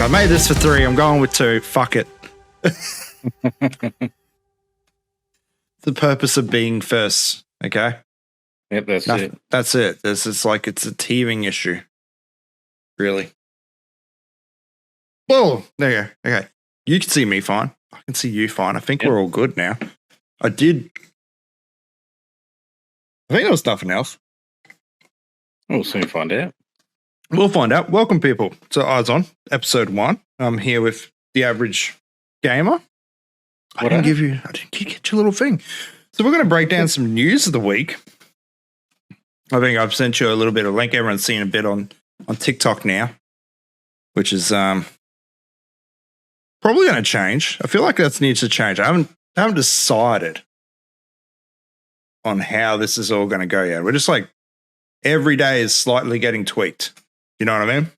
I made this for 3. I'm going with 2. Fuck it. The purpose of being first, okay? Yep, that's it. That's it. This is like it's a teaming issue. Really. Well, there you go. Okay. You can see me fine. I can see you fine. I think we're all good now. I think there was nothing else. We'll soon find out. We'll find out. Welcome, people, to Eyes On, episode 1. I'm here with the average gamer. I didn't get your little thing. So we're going to break down some news of the week. I think I've sent you a little bit of link. Everyone's seen a bit on TikTok now, which is probably going to change. I feel like that needs to change. I haven't decided on how this is all going to go yet. We're just like every day is slightly getting tweaked. You know what I mean?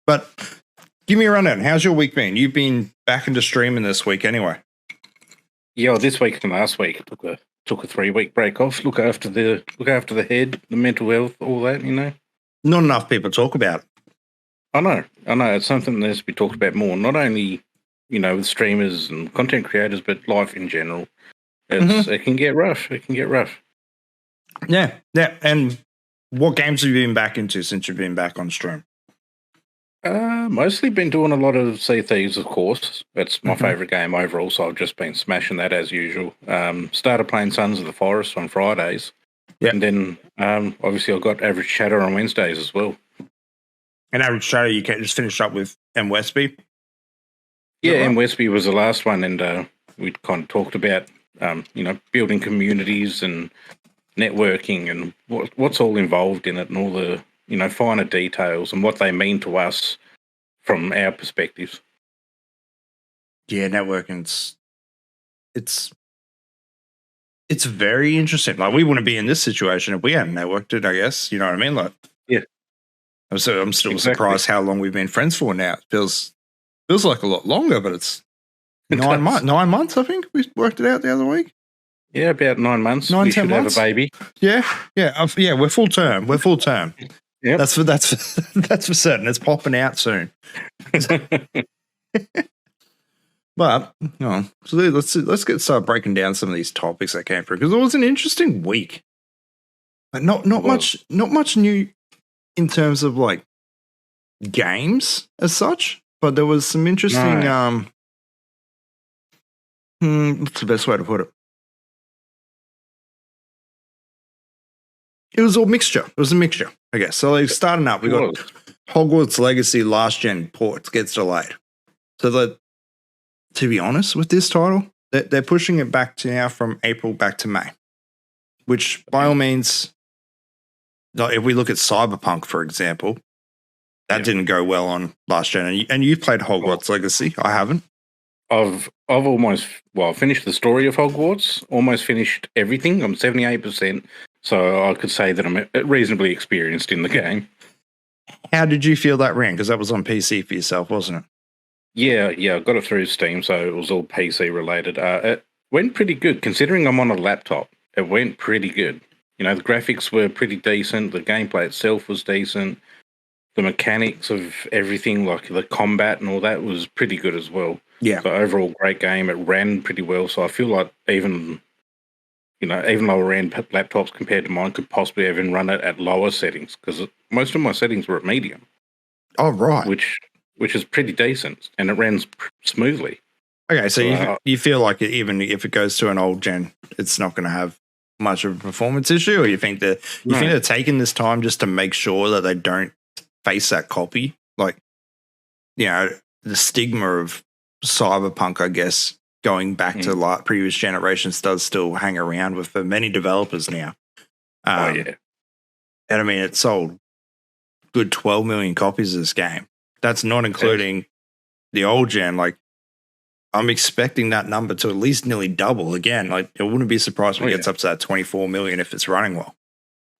But give me a rundown. How's your week been? You've been back into streaming this week anyway. Yeah, this week and last week took a 3-week break off. Look after the head, the mental health, all that. You know, not enough people talk about it. I know. It's something that has to be talked about more. Not only with streamers and content creators, but life in general. It can get rough. Yeah. And what games have you been back into since you've been back on stream? Mostly been doing a lot of Sea of Thieves, of course. That's my favourite game overall, so I've just been smashing that as usual. Started playing Sons of the Forest on Fridays. Yeah. And then, obviously, I've got Average Shadow on Wednesdays as well. And Average Shadow, you can't just finish up with M. Westby? Yeah, M. Westby was the last one, and we kind of talked about, building communities and networking and what's all involved in it and all the finer details and what they mean to us from our perspectives. Yeah, networking, it's very interesting. Like, we wouldn't be in this situation if we hadn't networked it, I guess. You know what I mean? Like, yeah. I'm still surprised how long we've been friends for now. It feels like a lot longer, but it's 9 months. 9 months, I think. We worked it out the other week. Yeah, about 9 months. 10 should months. Have a baby. Yeah. We're full term. Yep. That's for certain. It's popping out soon. But so let's start breaking down some of these topics that came through, because it was an interesting week. Like not much new in terms of like games as such, but there was some interesting. What's the best way to put it? It was all mixture. It was a mixture, I guess. So like starting up, we got Hogwarts Legacy last gen ports gets delayed. So to be honest with this title, they're pushing it back to now from April back to May, which by all means, like if we look at Cyberpunk, for example, that didn't go well on last gen. And you played Hogwarts Legacy. I haven't. I've almost finished the story of Hogwarts. Almost finished everything. I'm 78%. So I could say that I'm reasonably experienced in the game. How did you feel that ran? Because that was on PC for yourself, wasn't it? Yeah, I got it through Steam, so it was all PC related. It went pretty good, considering I'm on a laptop. It went pretty good. The graphics were pretty decent. The gameplay itself was decent. The mechanics of everything, like the combat and all that, was pretty good as well. Yeah. So overall, great game. It ran pretty well. So I feel like even lower end laptops compared to mine could possibly even run it at lower settings, because most of my settings were at medium. Oh, right. Which is pretty decent, and it runs smoothly. Okay, so you feel like even if it goes to an old gen, it's not going to have much of a performance issue, or you think they're taking this time just to make sure that they don't face that copy? Like, the stigma of Cyberpunk, I guess, going back to previous generations does still hang around with many developers now. And I mean, it sold good 12 million copies of this game. That's not including the old gen. Like, I'm expecting that number to at least nearly double again. Like, it wouldn't be surprised when it gets up to that 24 million if it's running well.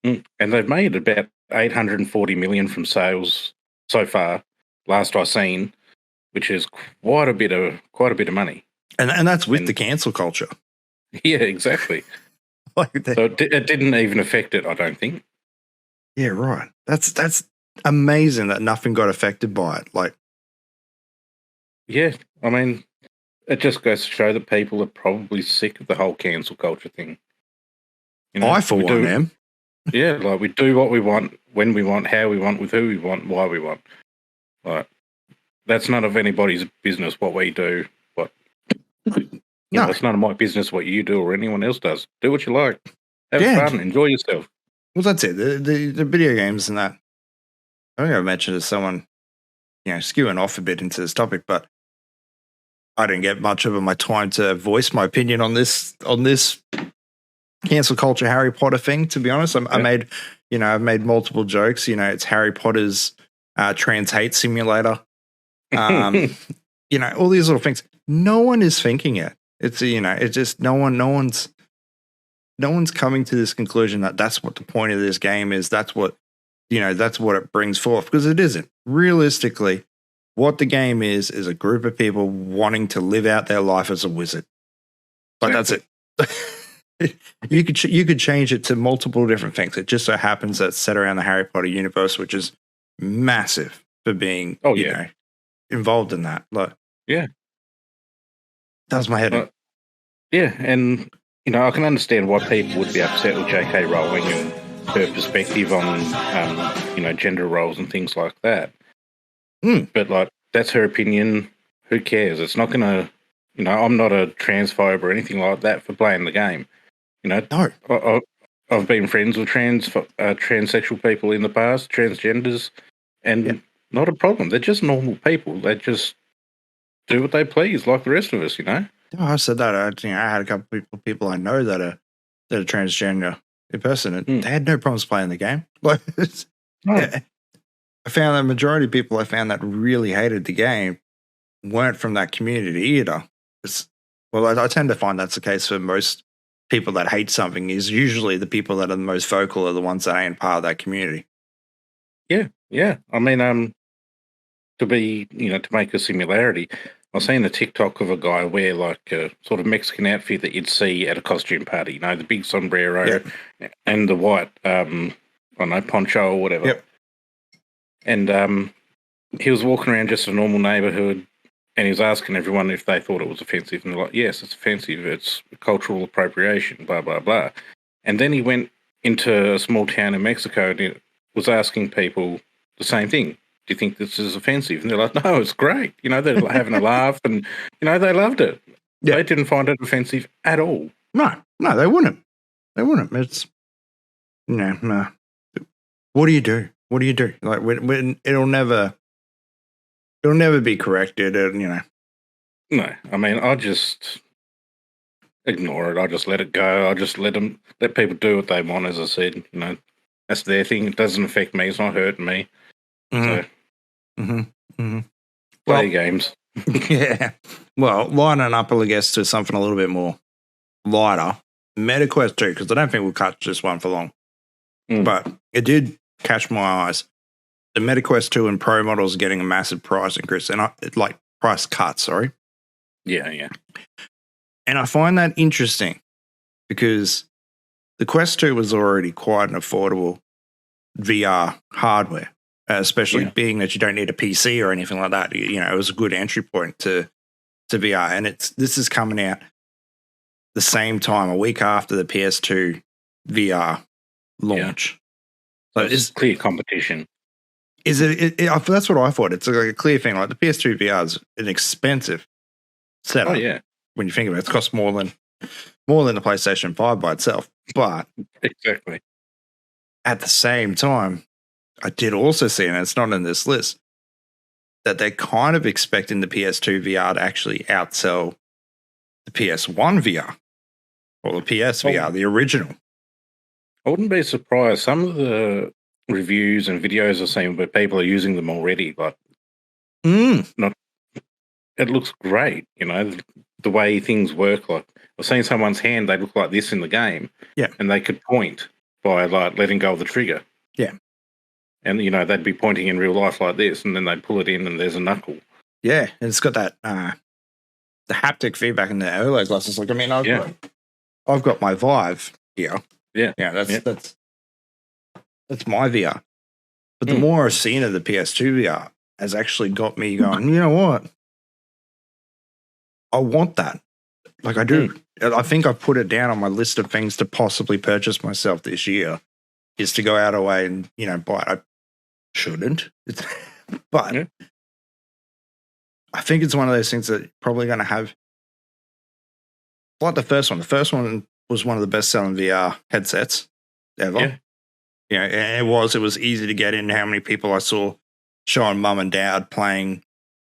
And they've made about 840 million from sales so far, last I seen, which is quite a bit of money. And that's with the cancel culture. Yeah, exactly. So it didn't even affect it, I don't think. Yeah, right. That's amazing that nothing got affected by it. Like, Yeah, I mean, it just goes to show that people are probably sick of the whole cancel culture thing. I, for one, am. Yeah, like we do what we want, when we want, how we want, with who we want, why we want. Like, that's none of anybody's business what we do. No. It's none of my business what you do or anyone else does. Do what you like. Have fun. Enjoy yourself. Well, that's it. The video games and that. I think I mentioned to someone, skewing off a bit into this topic, but I didn't get much of my time to voice my opinion on this cancel culture Harry Potter thing. To be honest, I made, I've made multiple jokes. It's Harry Potter's trans hate simulator. All these little things. No one is thinking it. It's it's just no one's coming to this conclusion that that's what the point of this game is. That's what it brings forth, because it isn't. Realistically, what the game is a group of people wanting to live out their life as a wizard. But that's it. You could change it to multiple different things. It just so happens that it's set around the Harry Potter universe, which is massive for being involved in that. Like, yeah. Does my head in. Yeah, and I can understand why people would be upset with J.K. Rowling and her perspective on gender roles and things like that. But like, that's her opinion. Who cares? It's not going to. I'm not a transphobe or anything like that for playing the game. No. I've been friends with transsexual people in the past, transgenders, and not a problem. They're just normal people. They just do what they please, like the rest of us, I said that. I had a couple people I know that are transgender in person, and they had no problems playing the game. Like, I found that majority of people I found that really hated the game weren't from that community either. I tend to find that's the case for most people that hate something. Is usually the people that are the most vocal are the ones that ain't part of that community. Yeah. I mean, to make a similarity, I was seeing a TikTok of a guy wear like a sort of Mexican outfit that you'd see at a costume party, the big sombrero and the white, poncho or whatever. Yep. And he was walking around just a normal neighborhood, and he was asking everyone if they thought it was offensive. And they're like, yes, it's offensive. It's cultural appropriation, blah, blah, blah. And then he went into a small town in Mexico and was asking people the same thing. Do you think this is offensive? And they're like, no, it's great. They're having a laugh and, they loved it. Yeah. They didn't find it offensive at all. No, they wouldn't. They wouldn't. It's, no. What do you do? Like, when it'll never be corrected. And, No, I mean, I just ignore it. I just let it go. I just let people do what they want, as I said. That's their thing. It doesn't affect me. It's not hurting me. Play games. Yeah. Well, lining up, I guess, to something a little bit more lighter. MetaQuest 2, because I don't think we'll catch this one for long. But it did catch my eyes. The MetaQuest 2 and Pro models are getting a massive price increase, and price cut, sorry. Yeah. And I find that interesting because the Quest 2 was already quite an affordable VR hardware. Especially being that you don't need a PC or anything like that. It was a good entry point to VR. And this is coming out the same time, a week after the PS2 VR launch. So it's clear competition. Is it? That's what I thought. It's like a clear thing. Like the PS2 VR is an expensive setup. Oh, yeah. When you think about it, it costs more than the PlayStation 5 by itself. But exactly. At the same time, I did also see, and it's not in this list, that they're kind of expecting the PS2 VR to actually outsell the PS1 VR or the PS VR, the original. I wouldn't be surprised. Some of the reviews and videos I've seen where people are using them already, but it looks great, the way things work. Like, I've seen someone's hand, they look like this in the game. Yeah. And they could point by like letting go of the trigger. Yeah. And, they'd be pointing in real life like this, and then they'd pull it in and there's a knuckle. Yeah, and it's got that the haptic feedback in the OLED glasses. Like, I mean, I've got my Vive here. Yeah. Yeah, that's my VR. But the more I've seen of the PS2 VR has actually got me going, you know what? I want that. Like I do. I think I put it down on my list of things to possibly purchase myself this year is to go out of the way and, buy it. I shouldn't. But I think it's one of those things that probably going to have, like the first one. The first one was one of the best-selling VR headsets ever. Yeah. And it was easy to get in. How many people I saw showing mum and dad playing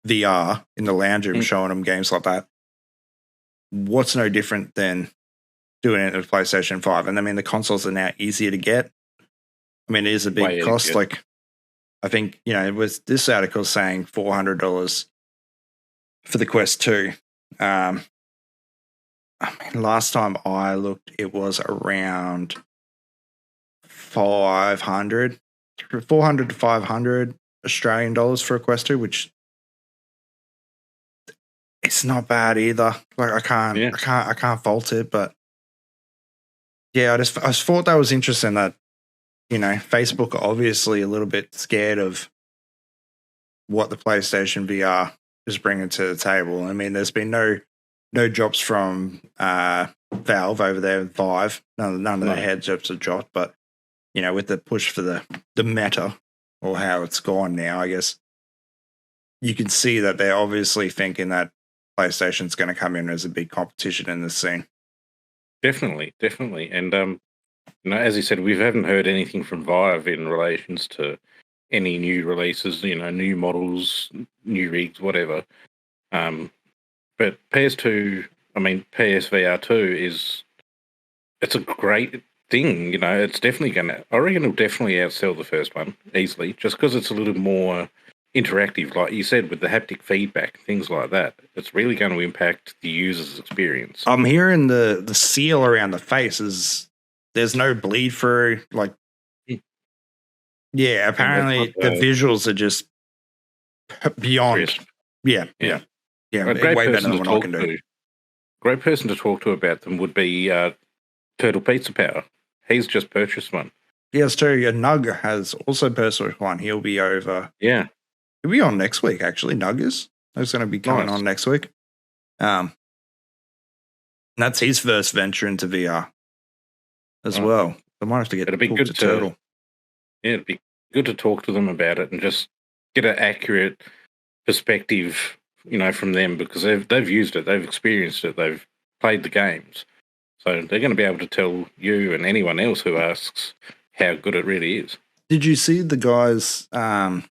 VR in the lounge room, showing them games like that. What's no different than doing it with PlayStation 5? And I mean, the consoles are now easier to get. I mean, it is a big cost. Like, I think, it was this article saying $400 for the Quest 2. I mean, last time I looked, it was around 400 to 500 Australian dollars for a Quest 2, which it's not bad either. Like I can't fault it, but yeah, I just thought that was interesting that, Facebook are obviously a little bit scared of what the PlayStation VR is bringing to the table. I mean, there's been no drops from Valve over there with Vive. None of their headsets have dropped, but with the push for the meta or how it's gone now, I guess you can see that they're obviously thinking that PlayStation's going to come in as a big competition in this scene. Definitely. And, as you said, we haven't heard anything from Vive in relations to any new releases, new models, new rigs, whatever. But PS2, PSVR 2 it's a great thing. It's definitely I reckon it'll definitely outsell the first one easily, just because it's a little more interactive, like you said, with the haptic feedback, things like that. It's really going to impact the user's experience. I'm hearing the seal around the face there's no bleed through. Like, yeah, apparently the visuals are just beyond. Crisp. Yeah. Way better than what I can do. Great person to talk to about them would be Turtle Pizza Power. He's just purchased one. Yes, too. Nug has also purchased one. He'll be over. Yeah. He'll be on next week, actually. Nug is. He's going to be coming on next week. That's his first venture into VR as well. I might have to get it'd be good to Turtle. Yeah, it'd be good to talk to them about it and just get an accurate perspective, from them, because they've used it, they've experienced it, they've played the games. So they're going to be able to tell you and anyone else who asks how good it really is. Did you see the guys, it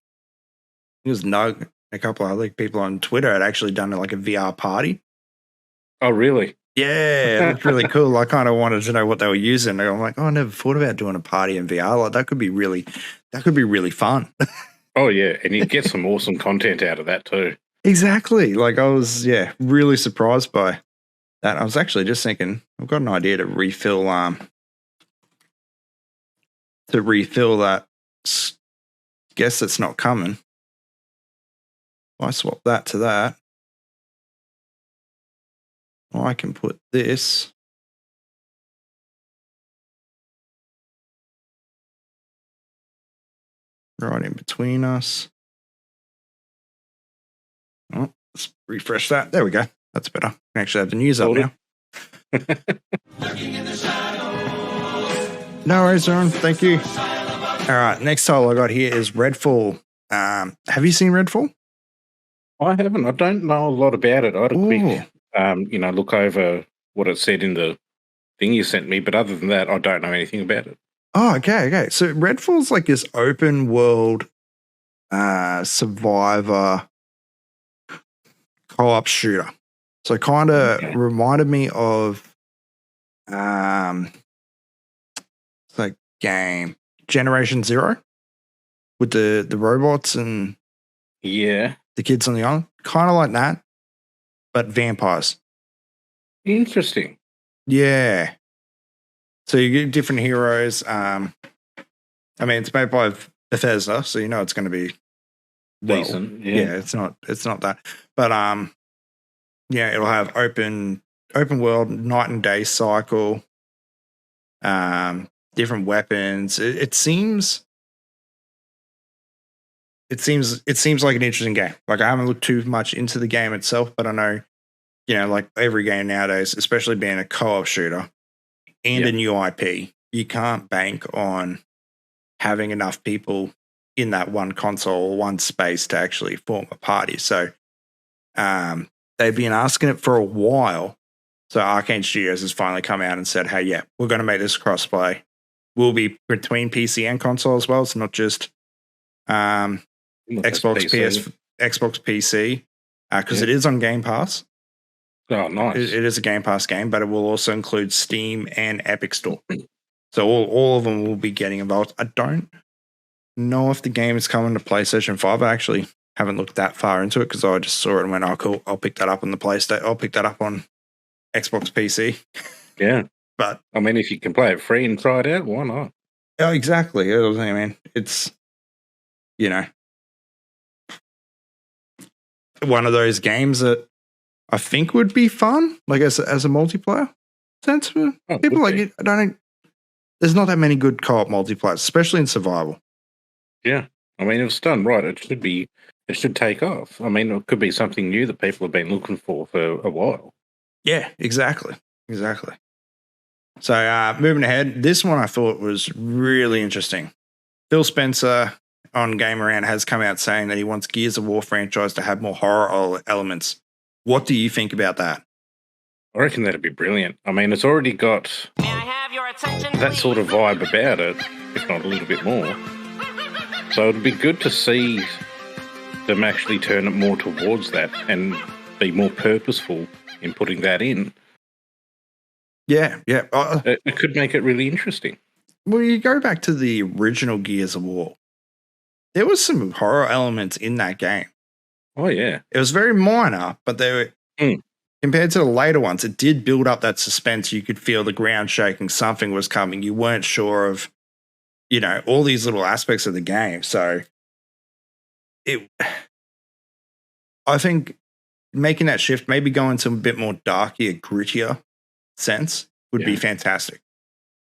was Nug, a couple of other people on Twitter had actually done like a VR party? Oh, really? Yeah, it looked really cool. I kind of wanted to know what they were using. I'm like, I never thought about doing a party in VR. Like that could be really fun. Oh yeah, and you get some awesome content out of that too. Exactly. Like I was, really surprised by that. I was actually just thinking, I've got an idea to refill that. Guess it's not coming. If I swap that to that, I can put this right in between us. Oh, let's refresh that. There we go. That's better. I can actually have the news up now. No worries, Aaron. Thank you. All right. Next title I got here is Redfall. Have you seen Redfall? I haven't. I don't know a lot about it. I had a quick, look over what it said in the thing you sent me, but other than that, I don't know anything about it. Oh, okay. So Redfall's like this open world survivor co-op shooter. So kind of reminded me of like game Generation Zero with the robots and the kids on the island. Kind of like that, but vampires. Interesting. Yeah. So you get different heroes. It's made by Bethesda, so it's going to be decent. Yeah, it's not that, but it'll have open world, night and day cycle, different weapons. It seems like an interesting game. Like I haven't looked too much into the game itself, but I know like every game nowadays, especially being a co-op shooter and a new IP, you can't bank on having enough people in that one console or one space to actually form a party. So they've been asking it for a while. So Arcane Studios has finally come out and said, hey, yeah, we're going to make this crossplay. We'll be between PC and console as well. It's not just Xbox PC, because it is on Game Pass. Oh, nice. It is a Game Pass game, but it will also include Steam and Epic Store. So all of them will be getting involved. I don't know if the game is coming to PlayStation 5. I actually haven't looked that far into it because I just saw it and went, oh, cool, I'll pick that up on the PlayStation. I'll pick that up on Xbox PC. Yeah. But I mean, if you can play it free and try it out, why not? Oh, exactly. I mean, it's, one of those games that I think would be fun, like as a multiplayer sense for people. Like, there's not that many good co-op multiplayers, especially in survival. Yeah. I mean, if it's done right, it should take off. I mean, it could be something new that people have been looking for a while. Yeah, exactly. So moving ahead, this one I thought was really interesting. Phil Spencer on Game Around has come out saying that he wants Gears of War franchise to have more horror elements. What do you think about that? I reckon that'd be brilliant. I mean, it's already got that sort of vibe about it, if not a little bit more. So it'd be good to see them actually turn it more towards that and be more purposeful in putting that in. Yeah. It could make it really interesting. Well, you go back to the original Gears of War. There was some horror elements in that game. Oh, yeah. It was very minor, but they were, compared to the later ones, it did build up that suspense. You could feel the ground shaking. Something was coming. You weren't sure of, all these little aspects of the game. So I think making that shift, maybe going to a bit more darker, grittier sense would be fantastic.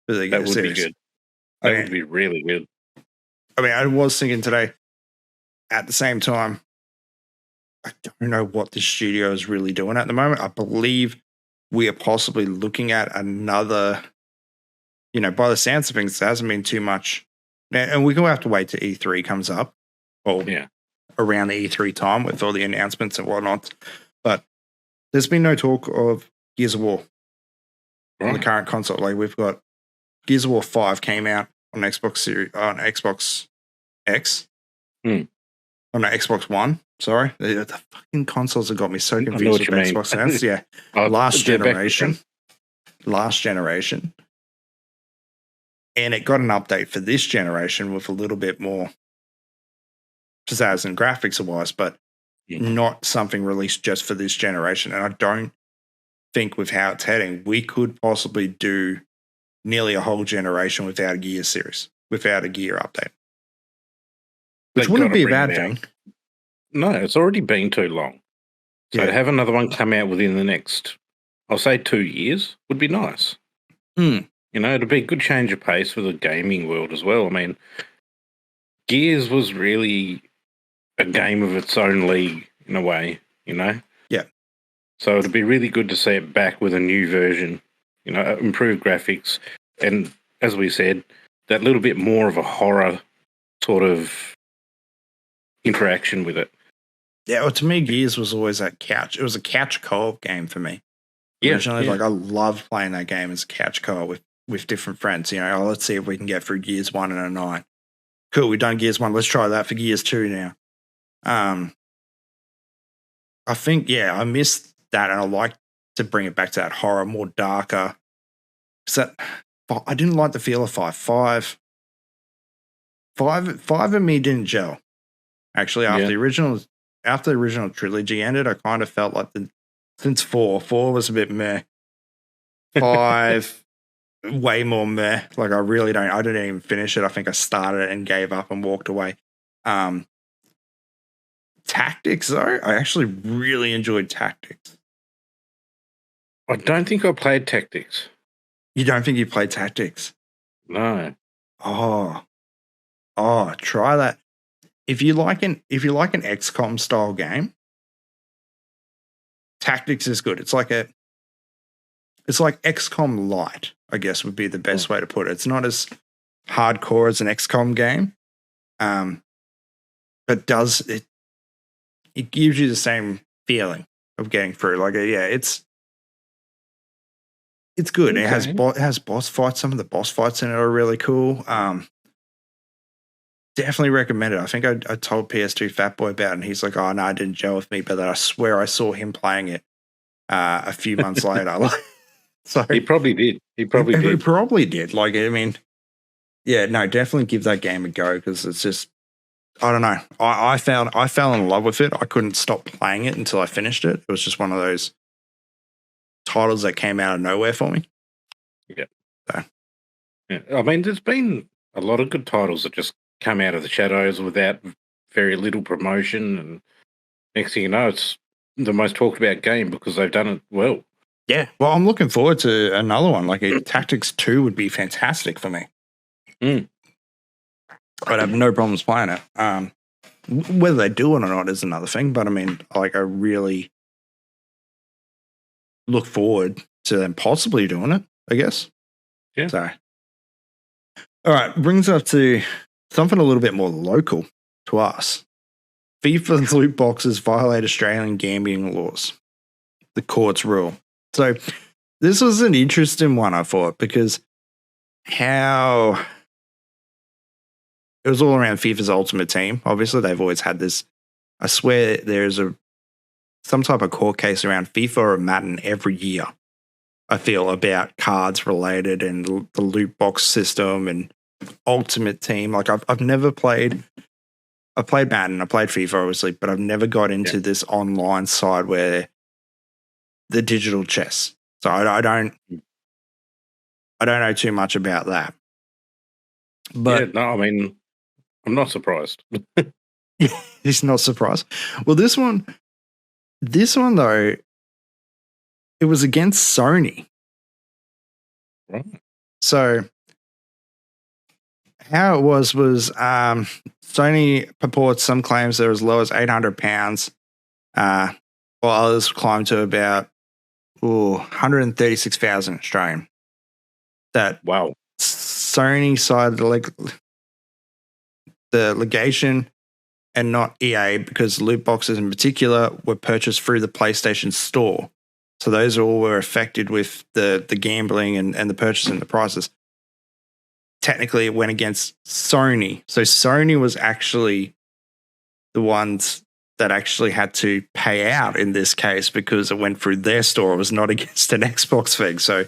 That would be good. That would be really good. I mean, I was thinking today, at the same time, I don't know what the studio is really doing at the moment. I believe we are possibly looking at another, by the sounds of things, there hasn't been too much. And we're going to have to wait till E3 comes up, or around the E3 time with all the announcements and whatnot. But there's been no talk of Gears of War on the current console. Like, we've got Gears of War 5 came out on Xbox X. On Xbox One. Sorry. The fucking consoles have got me so confused with Xbox X. Yeah. Last generation. And it got an update for this generation with a little bit more pizzazz and graphics-wise, but not something released just for this generation. And I don't think with how it's heading, we could possibly do nearly a whole generation without a Gear series, without a Gear update. Which wouldn't be a bad thing. No, it's already been too long. So to have another one come out within the next, I'll say 2 years, would be nice. It'd be a good change of pace for the gaming world as well. I mean, Gears was really a game of its own league in a way, Yeah. So it'd be really good to see it back with a new version, improved graphics, and as we said, that little bit more of a horror sort of interaction with it. Yeah, well, to me, Gears was always that couch. It was a couch co-op game for me. Yeah, like I loved playing that game as a couch co-op with different friends. Let's see if we can get through Gears 1 in a night. Cool, we've done Gears 1. Let's try that for Gears 2 now. I think, I missed that, and I like to bring it back to that horror, more darker. So I didn't like the feel of 5. 5 and me didn't gel. Actually, after the original trilogy ended, I kind of felt like since 4 was a bit meh. 5 way more meh. Like I didn't even finish it. I think I started it and gave up and walked away. Tactics though, I actually really enjoyed Tactics. I don't think I played Tactics. You don't think you played Tactics? No. Oh, try that. If you like an XCOM style game, Tactics is good. It's like XCOM Lite, I guess would be the best way to put it. It's not as hardcore as an XCOM game, but it gives you the same feeling of getting through. Like, it's good. Okay. It has boss fights. Some of the boss fights in it are really cool. Definitely recommend it. I think I told PS2 Fatboy about it, and he's like, "Oh no, it didn't gel with me," but then I swear I saw him playing it a few months later. So he probably did. He probably did. Like, I mean, yeah, no, definitely give that game a go because it's just, I don't know. I fell in love with it. I couldn't stop playing it until I finished it. It was just one of those titles that came out of nowhere for me. Yeah. So. Yeah. I mean, there's been a lot of good titles that just come out of the shadows without very little promotion, and next thing you know, it's the most talked about game because they've done it well. Yeah. Well, I'm looking forward to another one. Like Tactics 2 would be fantastic for me. I'd have no problems playing it. Whether they do it or not is another thing, but I mean, like, I really look forward to them possibly doing it, I guess. Yeah. So, all right, brings us to something a little bit more local to us. FIFA's loot boxes violate Australian gambling laws. The courts rule. So, this was an interesting one, I thought, because it was all around FIFA's Ultimate Team. Obviously, they've always had this. I swear there's some type of court case around FIFA or Madden every year, I feel, about cards related and the loot box system and Ultimate Team. Like, I've never played. I played Madden, I played FIFA, obviously, but I've never got into this online side where the digital chess. So I don't know too much about that. But no, I mean, I'm not surprised. He's not surprised. Well, this one though, it was against Sony. Right. So how it was Sony purports some claims they're as low as £800, while others climb to about 136,000 Australian. Wow. Sony sided the legation and not EA, because loot boxes in particular were purchased through the PlayStation Store. So those all were affected with the gambling and the purchase and the prices. Technically, it went against Sony. So Sony was actually the ones that actually had to pay out in this case because it went through their store. It was not against an Xbox thing. So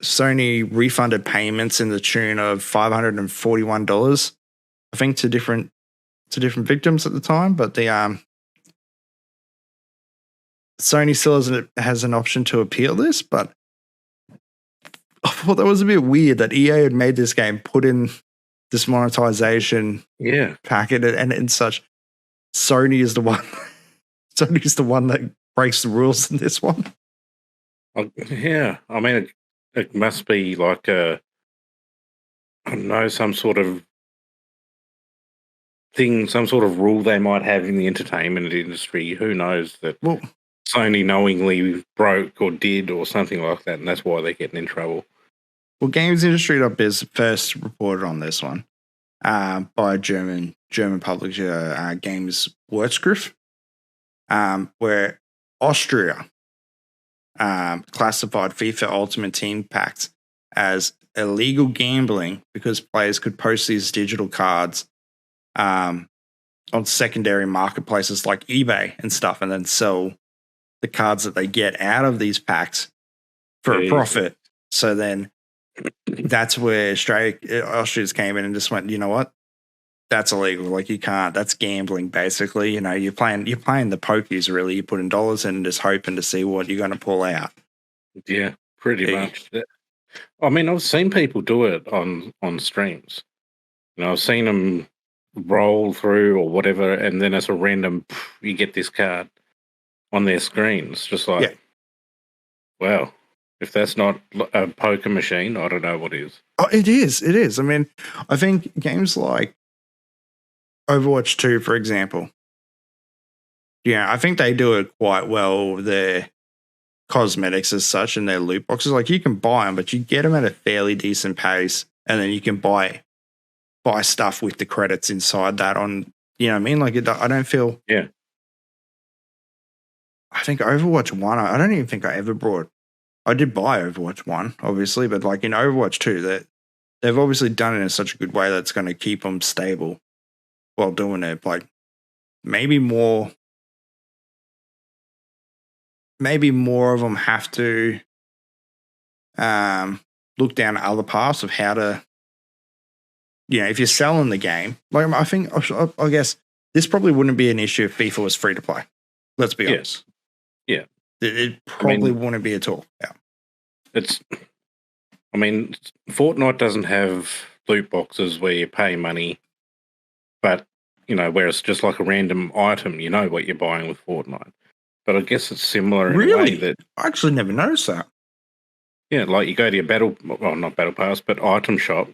Sony refunded payments in the tune of $541, I think, to different victims at the time. But the Sony still has an option to appeal this, but I thought that was a bit weird that EA had made this game, put in this monetization packet and such. Sony is the one. Sony's the one that breaks the rules in this one. Yeah, I mean, it must be like I don't know, some sort of thing, some sort of rule they might have in the entertainment industry. Who knows that Sony knowingly broke or did or something like that, and that's why they're getting in trouble. Well, GamesIndustry.biz first reported on this one by German publisher Games Wirtschaft, where Austria classified FIFA Ultimate Team packs as illegal gambling because players could post these digital cards on secondary marketplaces like eBay and stuff, and then sell the cards that they get out of these packs for a profit. So then that's where Austria's came in and just went, you know what? That's illegal. Like, you can't. That's gambling, basically. You know, you're playing the pokies, really. You're putting dollars in and just hoping to see what you're going to pull out. Yeah, pretty much. I mean, I've seen people do it on streams. You know, I've seen them roll through or whatever, and then as a random, you get this card on their screens. Just like, wow. If that's not a poker machine, I don't know what is. Oh, it is. It is. I mean, I think games like Overwatch 2, for example, Yeah, I think they do it quite well. Their cosmetics as such and their loot boxes, like you can buy them, but you get them at a fairly decent pace, and then you can buy stuff with the credits inside that. On you know what I mean? Like I don't feel. Yeah. I think Overwatch 1. I don't even think I ever brought. I did buy Overwatch 1, obviously, but like in Overwatch 2, that they've obviously done it in such a good way that's going to keep them stable while doing it. Like maybe more of them have to look down at other paths of how to, if you're selling the game. Like I think, I guess this probably wouldn't be an issue if FIFA was free to play. Let's be honest. Yeah. It probably wouldn't be at all. Yeah. Fortnite doesn't have loot boxes where you pay money, but, where it's just like a random item, you know what you're buying with Fortnite. But I guess it's similar in a way that... I actually never noticed that. Yeah, like you go to your not Battle Pass, but item shop.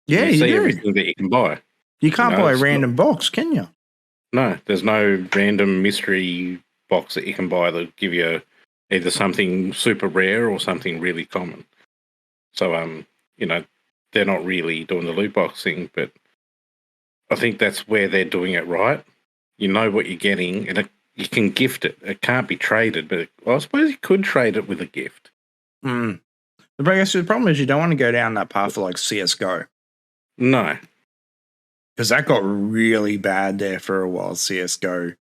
Yeah, you see everything that you can buy. You can't buy a random box, can you? No, there's no random mystery box that you can buy that give you either something super rare or something really common. So, they're not really doing the loot box thing, but I think that's where they're doing it right. You know what you're getting, and you can gift it. It can't be traded, but I suppose you could trade it with a gift. But I guess the problem is you don't want to go down that path of like CSGO. No. Because that got really bad there for a while, CSGO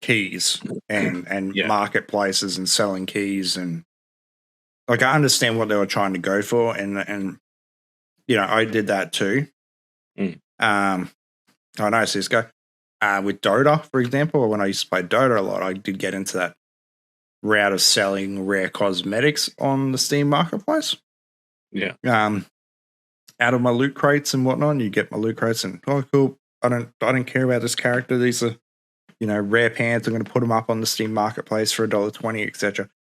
keys and marketplaces and selling keys. And like, I understand what they were trying to go for. And I did that too. I know CSGO. With Dota, for example, when I used to play Dota a lot, I did get into that route of selling rare cosmetics on the Steam marketplace. Yeah. Out of my loot crates and whatnot, and you get my loot crates and cool. I don't care about this character. These are, rare pants. I'm going to put them up on the Steam marketplace for $1.20, etc.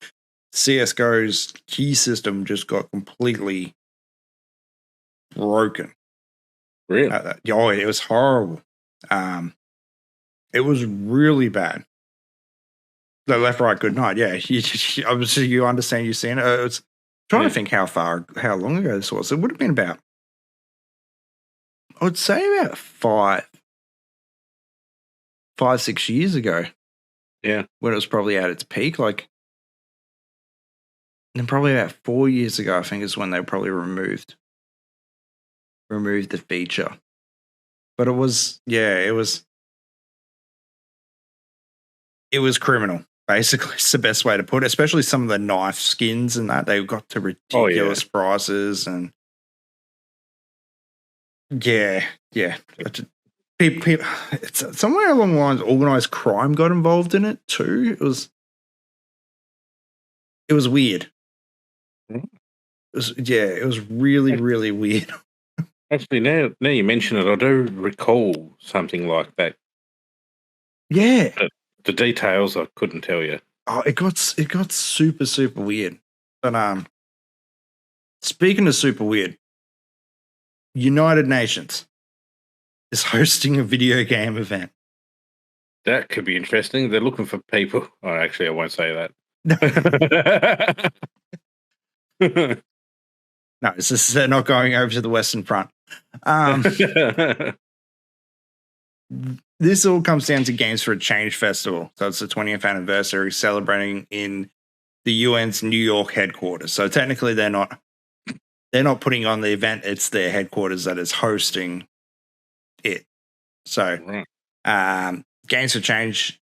CS:GO's key system just got completely broken. Really? It was horrible. It was really bad. The left, right, good night. Yeah, obviously you understand. You've seen it. I was trying to think how long ago this was. It would have been about, I would say about 5-6 years ago. Yeah, when it was probably at its peak. Like, and probably about 4 years ago, I think is when they probably removed the feature. But it was criminal. Basically, it's the best way to put it. Especially some of the knife skins and that, they got to ridiculous prices, and people, it's somewhere along the lines, organized crime got involved in it too. It was weird. It was really, really weird. Actually, now you mention it, I do recall something like that. Yeah. The details I couldn't tell you. Oh, it got super, super weird. But speaking of super weird, United Nations is hosting a video game event. That could be interesting. They're looking for people. Oh, actually, I won't say that. No, it's just they're not going over to the Western Front. This all comes down to Games for a Change Festival. So it's the 20th anniversary, celebrating in the UN's New York headquarters. So technically they're not putting on the event, it's their headquarters that is hosting it. So Games for Change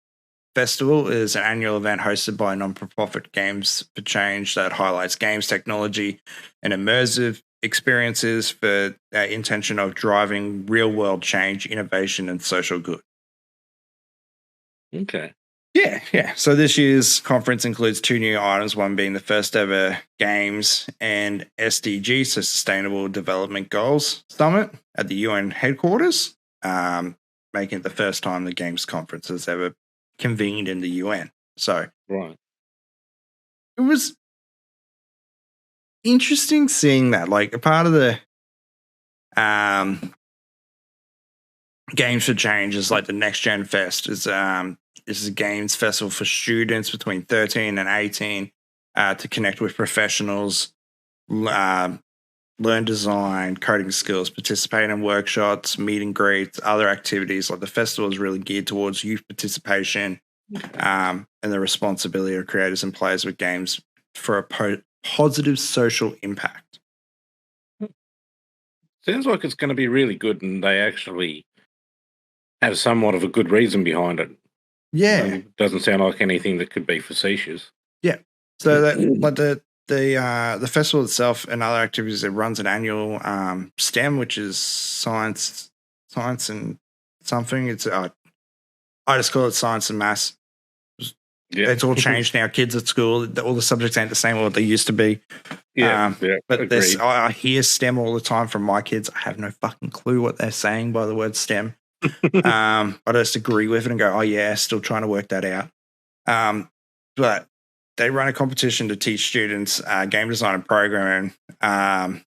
Festival is an annual event hosted by non-profit Games for Change that highlights games, technology, and immersive experiences for the intention of driving real-world change, innovation, and social good. Okay. Yeah. So this year's conference includes 2 new items, one being the first ever Games and SDG, so Sustainable Development Goals Summit at the UN headquarters, making it the first time the Games conference has ever convened in the UN. So right. It was interesting seeing that. Like, a part of the Games for Change is like the Next Gen Fest is This is a games festival for students between 13 and 18 to connect with professionals, learn design, coding skills, participate in workshops, meet and greets, other activities. Like the festival is really geared towards youth participation and the responsibility of creators and players with games for a positive social impact. Sounds like it's going to be really good, and they actually have somewhat of a good reason behind it. Yeah, doesn't sound like anything that could be facetious. Yeah, so that like the festival itself and other activities, it runs an annual STEM, which is science and something. It's I just call it science and maths. Yeah, it's all changed now. Kids at school, all the subjects ain't the same what they used to be. But this, I hear STEM all the time from my kids. I have no fucking clue what they're saying by the word STEM. I just agree with it and go, oh yeah, still trying to work that out. But they run a competition to teach students game design and programming, and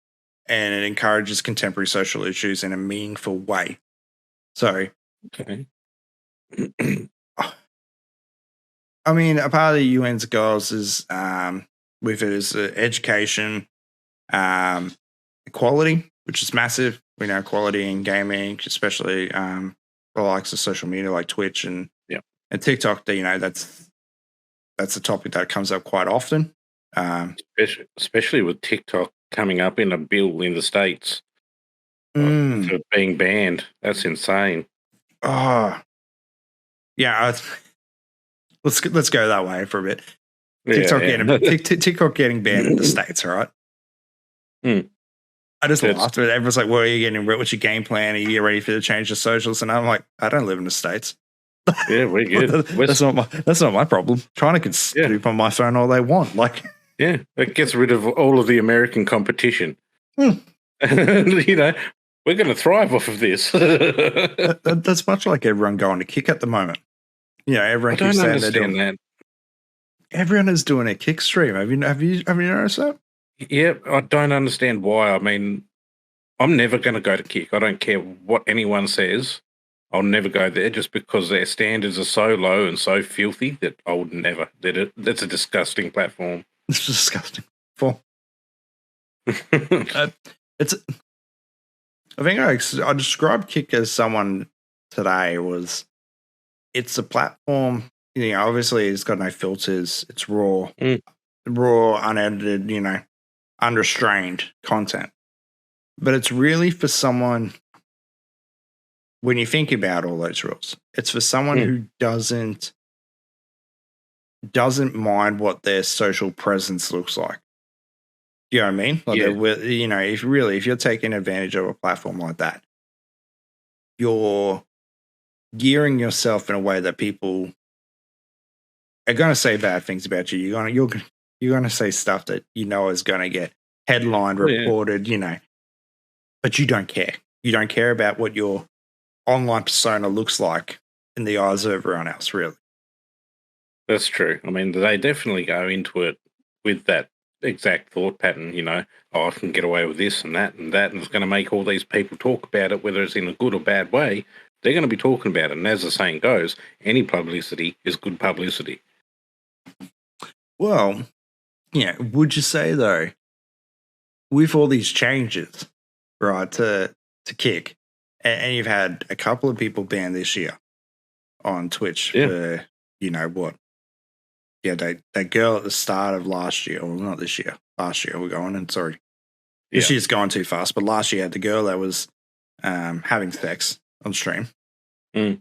it encourages contemporary social issues in a meaningful way. So, okay. I mean, a part of the UN's goals is with it is education, equality, which is massive. We know equality in gaming, especially the likes of social media like Twitch and TikTok. That's a topic that comes up quite often. Especially with TikTok coming up in a bill in the States for being banned. That's insane. Oh, yeah. Let's go that way for a bit. TikTok getting banned in the States, all right? I just laughed at it. Everyone's like, well, are you getting what's your game plan? Are you getting ready for the change of socials? And I'm like, I don't live in the States. Yeah, we're good. That's not my problem. China can sleep on my phone all they want. Like, yeah, it gets rid of all of the American competition. We're going to thrive off of this. That's much like everyone going to Kick at the moment. Everyone keeps saying they're doing that. Everyone is doing a Kick stream. Have you noticed that? Yeah, I don't understand why. I mean, I'm never going to go to Kick. I don't care what anyone says. I'll never go there just because their standards are so low and so filthy that I would never. That's a disgusting platform. It's disgusting. I think I described Kick as someone today was. It's a platform. Obviously, it's got no filters. It's raw, unedited. Unrestrained content. But it's really for someone. When you think about all those rules, it's for someone who doesn't mind what their social presence looks like. You know what I mean? Like if you're taking advantage of a platform like that, you're gearing yourself in a way that people are going to say bad things about you. You're going to say stuff that is going to get headlined, reported. But you don't care. You don't care about what your online persona looks like in the eyes of everyone else, really. That's true. I mean, they definitely go into it with that exact thought pattern, I can get away with this and that, and it's going to make all these people talk about it, whether it's in a good or bad way. They're going to be talking about it. And as the saying goes, any publicity is good publicity. Well, would you say, though, with all these changes, right, to Kick, and you've had a couple of people banned this year on Twitch for, what? Yeah, that girl at the start of last year, or not this year, last year we're going, and sorry. This year's going too fast, but last year had the girl that was having sex on stream. Her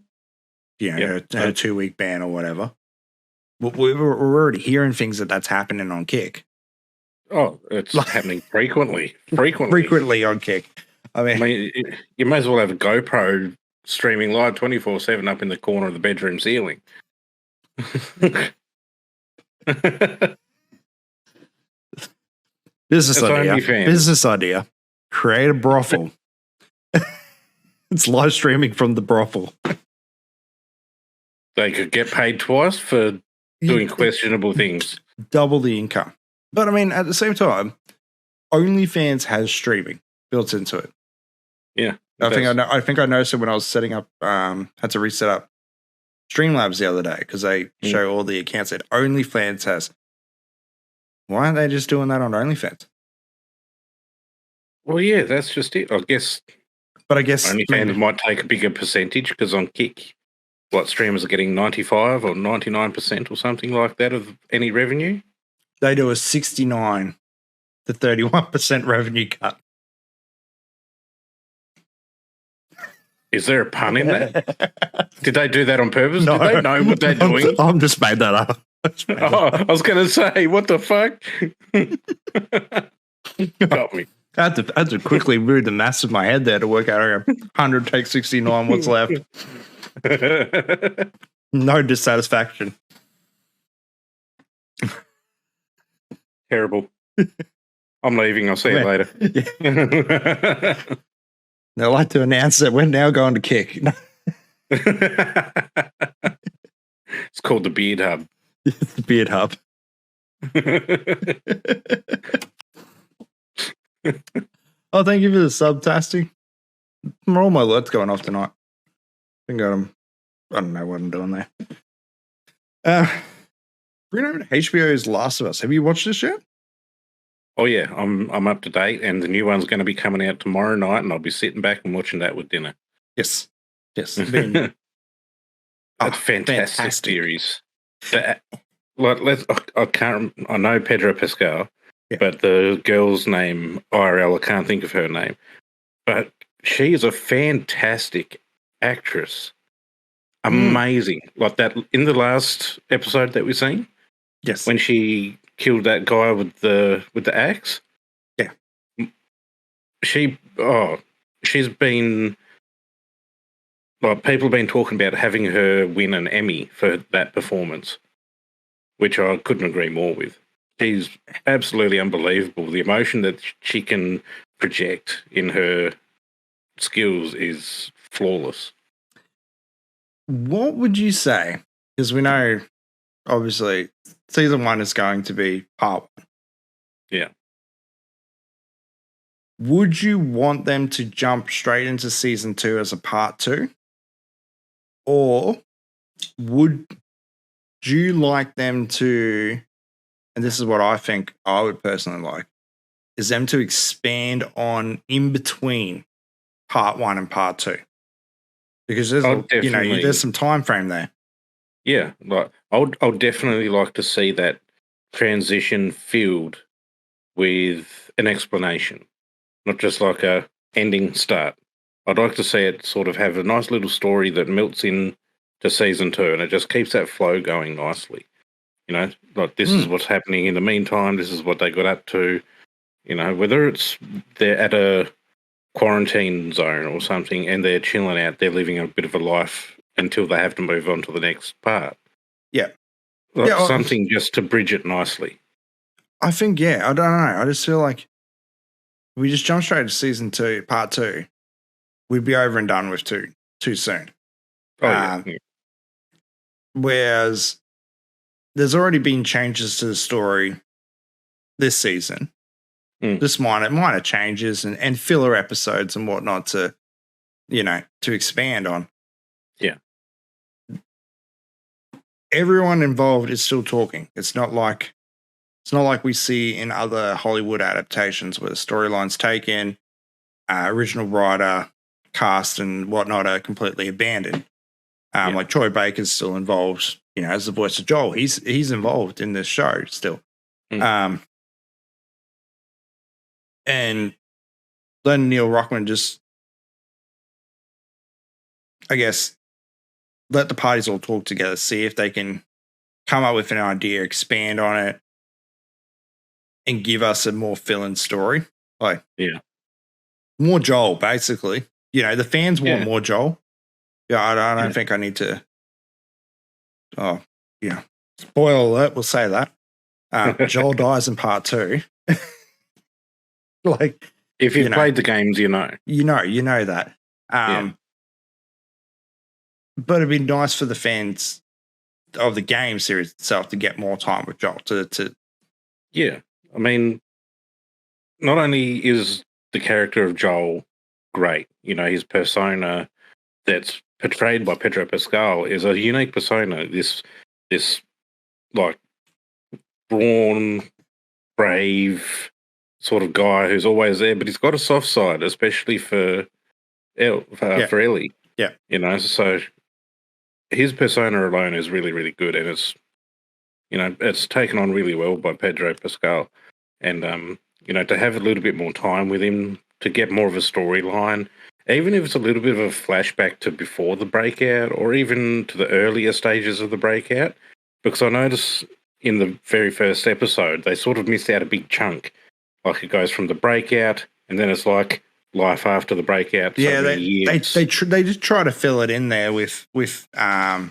2-week ban or whatever. We're already hearing things that's happening on Kick. Oh, it's happening frequently. Frequently on Kick. I mean, you may as well have a GoPro streaming live 24/7 up in the corner of the bedroom ceiling. Business idea. Create a brothel. It's live streaming from the brothel. They could get paid twice for doing questionable things. Double the income. But I mean, at the same time, OnlyFans has streaming built into it. Yeah. I think I noticed it when I was setting up, had to reset up Streamlabs the other day because they show all the accounts that OnlyFans has. Why aren't they just doing that on OnlyFans? Well, yeah, that's just it. I guess. But I guess OnlyFans might take a bigger percentage because on Kick, streamers are getting 95 or 99% or something like that of any revenue. They do a 69 to 31% revenue cut. Is there a pun in that? Did they do that on purpose? No. Do they know what they're doing? I'm just made that up. I was going to say, what the fuck? Got me. I had to quickly move the mass of my head there to work out 100 take 69, what's left. No dissatisfaction. Terrible. I'm leaving. I'll see you later. I'd like to announce that we're now going to Kick. It's called the Beard Hub. It's the Beard Hub. Oh, thank you for the sub, Tasty. All my alerts going off tonight. I think I don't know what I'm doing there. Bring over to HBO's Last of Us. Have you watched this yet? Oh yeah, I'm up to date, and the new one's going to be coming out tomorrow night, and I'll be sitting back and watching that with dinner. Yes. That's fantastic series. I know Pedro Pascal, but the girl's name IRL, I can't think of her name, but she is a fantastic actress. Amazing, like that in the last episode that we've seen. Yes, when she killed that guy with the axe. Yeah, she's been. Like, people have been talking about having her win an Emmy for that performance, which I couldn't agree more with. She's absolutely unbelievable. The emotion that she can project in her skills is flawless. What would you say? Because we know, obviously, season 1 is going to be part 1. Yeah. Would you want them to jump straight into season 2 as a part 2? Or would you like them to, and this is what I think I would personally like, is them to expand on in between part 1 and part 2? Because there's there's some time frame there. Yeah, like I'll definitely like to see that transition filled with an explanation, not just like a ending start. I'd like to see it sort of have a nice little story that melts in to season 2, and it just keeps that flow going nicely. You know, like this is what's happening in the meantime. This is what they got up to. You know, whether it's they're at a quarantine zone or something and they're chilling out, they're living a bit of a life until they have to move on to the next part. Yeah. Like something just to bridge it nicely. I think, I don't know. I just feel like we just jump straight to season 2, part 2. We'd be over and done with too soon. Yeah. Whereas there's already been changes to the story this season. Just minor changes and filler episodes and whatnot to expand on. Yeah. Everyone involved is still talking. It's not like we see in other Hollywood adaptations where the storyline's taken, original writer, cast and whatnot are completely abandoned. Like Troy Baker's still involved, as the voice of Joel. He's involved in this show still. And then Neil Ruckman just, I guess, let the parties all talk together, see if they can come up with an idea, expand on it, and give us a more fill-in story. Like, more Joel, basically. The fans want more Joel. Yeah, I don't think I need to. Oh, spoiler alert, we'll say that. Joel dies in part 2. Like, if you've played the games, you know that. But it'd be nice for the fans of the game series itself to get more time with Joel. Yeah, I mean, not only is the character of Joel great, his persona that's portrayed by Pedro Pascal is a unique persona. This like brawn, brave sort of guy who's always there, but he's got a soft side, especially for Ellie. Yeah. So his persona alone is really, really good, and it's taken on really well by Pedro Pascal. And to have a little bit more time with him to get more of a storyline, even if it's a little bit of a flashback to before the breakout or even to the earlier stages of the breakout, because I noticed in the very first episode they sort of missed out a big chunk. Like it goes from the breakout, and then it's like life after the breakout. Yeah, they just try to fill it in there with the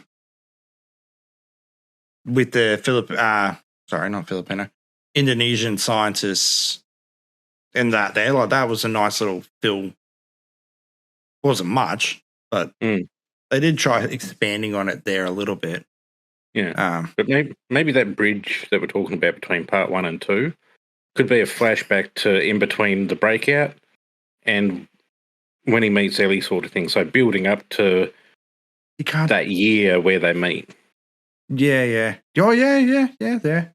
Indonesian scientists, and that was a nice little fill. Wasn't much, but they did try expanding on it there a little bit. Yeah, but maybe that bridge that we're talking about between part 1 and 2 could be a flashback to in between the breakout and when he meets Ellie, sort of thing. So building up to that year where they meet. Yeah. Oh, yeah. There.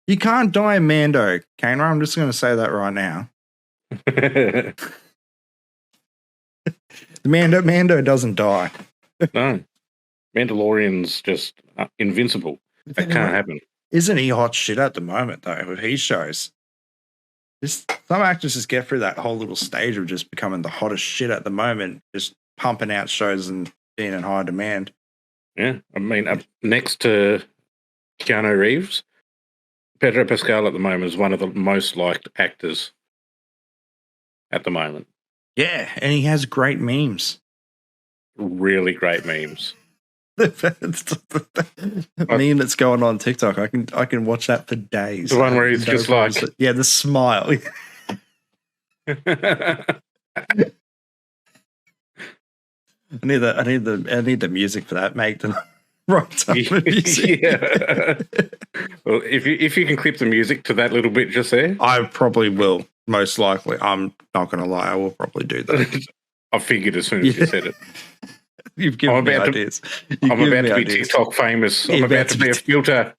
You can't die Mando, Kana. I'm just going to say that right now. Mando doesn't die. No. Mandalorian's just invincible. That can't happen. Isn't he hot shit at the moment, though, with his shows? Some actors just get through that whole little stage of just becoming the hottest shit at the moment, just pumping out shows and being in high demand. Yeah. I mean, next to Keanu Reeves, Pedro Pascal at the moment is one of the most liked actors at the moment. Yeah, and he has great memes. Really great memes. Meme that's going on TikTok. I can watch that for days. The one where he's just like, yeah, the smile. I need the music for that. Make the right time for music. Yeah. Well, if you can clip the music to that little bit just there, I probably will. Most likely, I'm not going to lie. I will probably do that. I figured as soon as you said it. You've given me ideas. I'm about to be TikTok famous. I'm about to be a filter.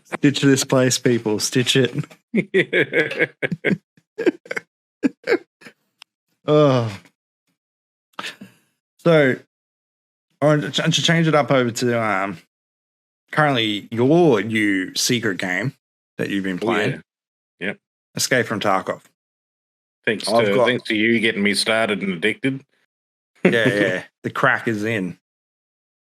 Stitch this place, people. Stitch it. Yeah. Oh. So, I want to change it up over to currently your new secret game that you've been playing. Yeah. Yep. Escape from Tarkov. Thanks to you getting me started and addicted. Yeah. The crack is in.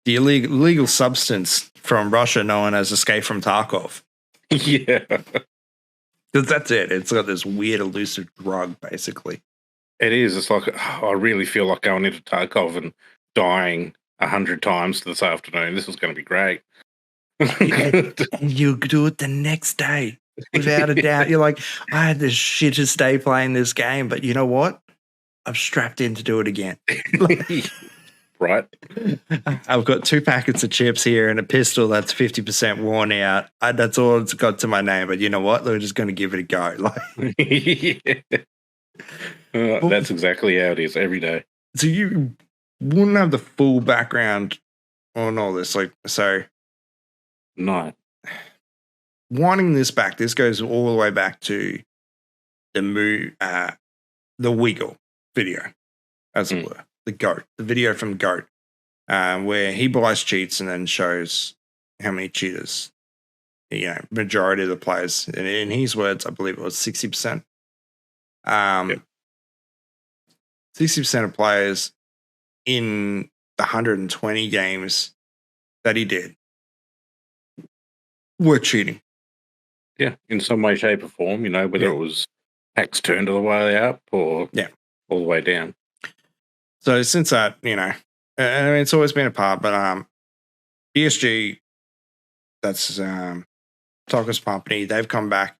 The illegal substance from Russia known as Escape from Tarkov. Yeah. Because that's it. It's got this weird elusive drug, basically. It is. It's like, I really feel like going into Tarkov and dying 100 times this afternoon. This is going to be great. And you do it the next day. Without a doubt. You're like, I had this shittest day playing this game, but you know what? I'm strapped in to do it again. Right. I've got 2 packets of chips here and a pistol that's 50% worn out. That's all it's got to my name, but you know what? We're just going to give it a go. That's exactly how it is every day. So you wouldn't have the full background on all this. No. Winding this back, this goes all the way back to the Weagle video, as it were, the video from Goat, where he buys cheats and then shows how many cheaters, majority of the players, and in his words, I believe it was 60%. 60% of players in the 120 games that he did were cheating. Yeah, in some way, shape, or form, whether it was hacks turned all the way up or all the way down. So since that, I mean, it's always been a part, but BSG, that's Tarkov's company, they've come back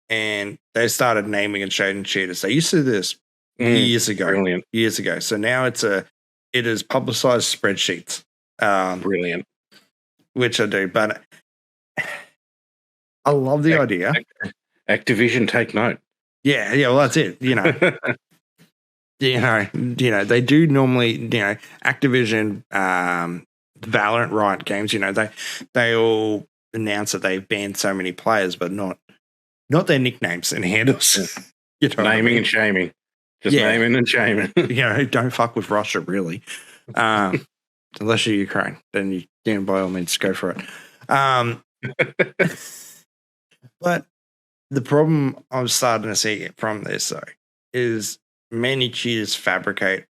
and they started naming and shading cheaters. They used to do this years ago. Brilliant. Years ago. So now it is publicized spreadsheets. Brilliant. Which I do, but I love the idea. Activision, take note. Yeah, well, that's it. they do normally, Activision, Valorant, Riot Games, they all announce that they've banned so many players, but not their nicknames and handles. Naming and shaming. Just naming and shaming. Don't fuck with Russia, really. Unless you're Ukraine, then you can by all means go for it. But the problem I'm starting to see from this, though, is many cheaters fabricate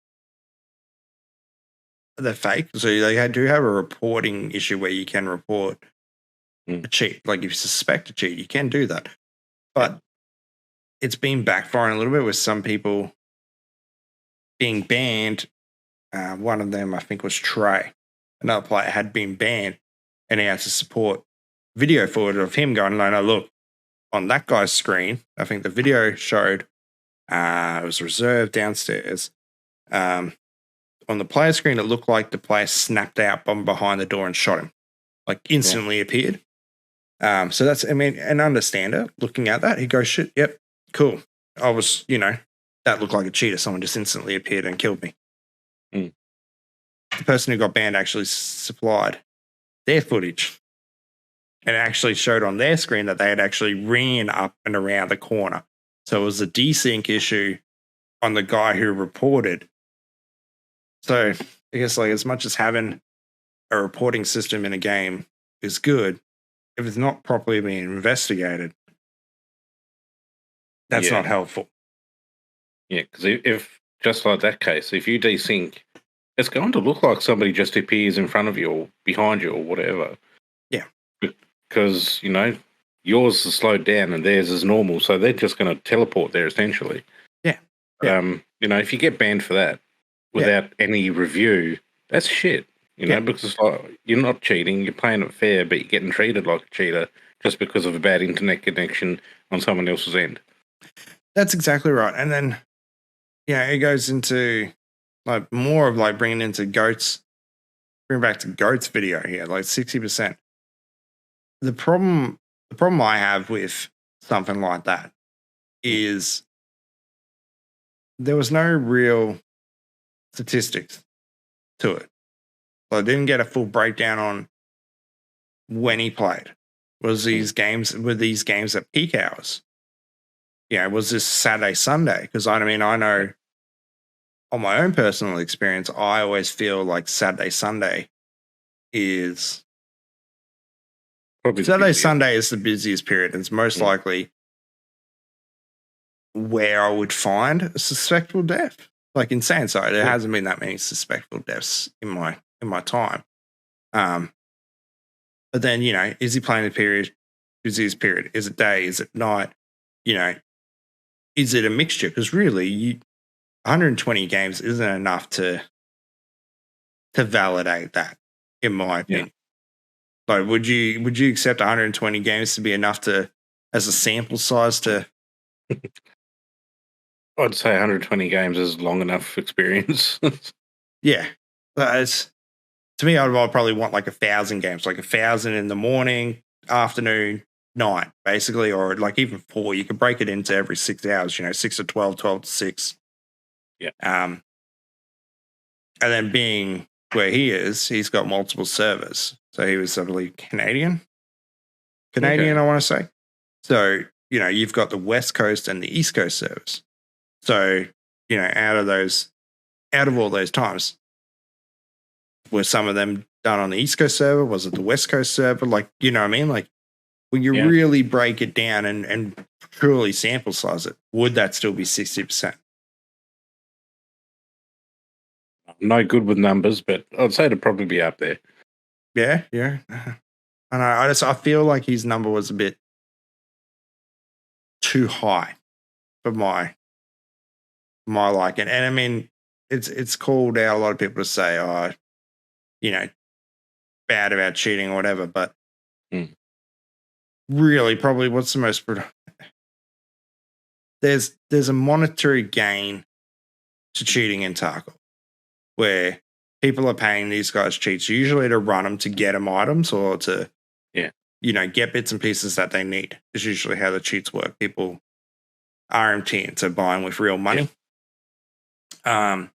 the fake. So they do have a reporting issue where you can report a cheat. Like if you suspect a cheat, you can do that. But it's been backfiring a little bit with some people being banned. One of them, I think, was Trey. Another player had been banned, and he had to support video footage of him going, no, look, on that guy's screen, I think the video showed it was reserved downstairs. On the player screen, it looked like the player snapped out from behind the door and shot him, like instantly appeared. So that's, and understand it. Looking at that, he goes, shit, yep, cool. I was, that looked like a cheater. Someone just instantly appeared and killed me. The person who got banned actually supplied their footage and actually showed on their screen that they had actually ran up and around the corner. So it was a desync issue on the guy who reported. So I guess as much as having a reporting system in a game is good, if it's not properly being investigated, that's not helpful. Yeah, because if just like that case, if you desync, it's going to look like somebody just appears in front of you or behind you or whatever. Yeah. Because, yours is slowed down and theirs is normal, so they're just going to teleport there essentially. Yeah. If you get banned for that without any review, that's shit. Because it's like, you're not cheating, you're playing it fair, but you're getting treated like a cheater just because of a bad internet connection on someone else's end. That's exactly right. And then, it goes into more of bringing into Goats, bring back to Goats video here, 60%. The problem I have with something like that is there was no real statistics to it. So I didn't get a full breakdown on when he played. Were these games at peak hours? Was this Saturday, Sunday? Because I know on my own personal experience, I always feel like Saturday, Sunday is Sunday is the busiest period. And it's most likely where I would find a suspectful death. Like in Sandside, there hasn't been that many suspectful deaths in my time. But then, is he playing the period? Busiest period? Is it day? Is it night? Is it a mixture? Because really, 120 games isn't enough to validate that, in my opinion. Like, would you accept 120 games to be enough as a sample size to? I'd say 120 games is long enough experience. Yeah, but to me, I'd probably want 1,000 games, 1,000 in the morning, afternoon, night, basically, or even 4. You could break it into every 6 hours. 6 to 12, 12 to 6. Yeah. And then being where he is, he's got multiple servers. So he was, I believe, Canadian, okay. I want to say. So, you've got the West Coast and the East Coast servers. So, out of all those times, were some of them done on the East Coast server? Was it the West Coast server? You know what I mean? When you really break it down and truly sample size it, would that still be 60%? I'm no good with numbers, but I'd say it'd probably be up there. Yeah. I know. I feel like his number was a bit too high for my liking. And it's called out a lot of people to say, bad about cheating or whatever, but really probably what's the most there's a monetary gain to cheating in Tarkov, where people are paying these guys cheats usually to run them, to get them items, or to get bits and pieces that they need. Is usually how the cheats work. People RMT into buying with real money. But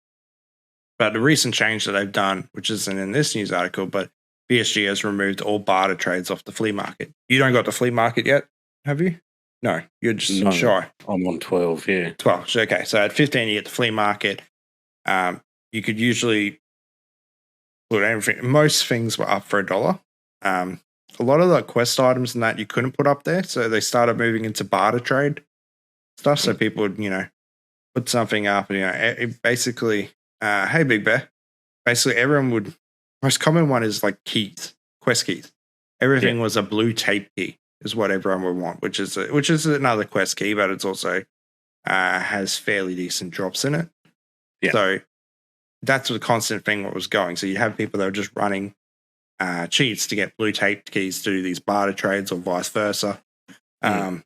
the recent change that they've done, which isn't in this news article, but BSG has removed all barter trades off the flea market. You don't got the flea market yet, have you? No, you're just shy. I'm on 12, yeah. 12. Okay, so at 15, you get the flea market. You could usually put everything. Most things were up for $1. A lot of the quest items and that you couldn't put up there, so they started moving into barter trade stuff. So people would, put something up. It basically, hey, Big Bear. Basically, everyone would. Most common one is like keys, quest keys. Everything was a blue tape key, is what everyone would want, which is another quest key, but it's also has fairly decent drops in it. Yeah. So that's the constant thing what was going. So you have people that were just running cheats to get blue tape keys to do these barter trades or vice versa. So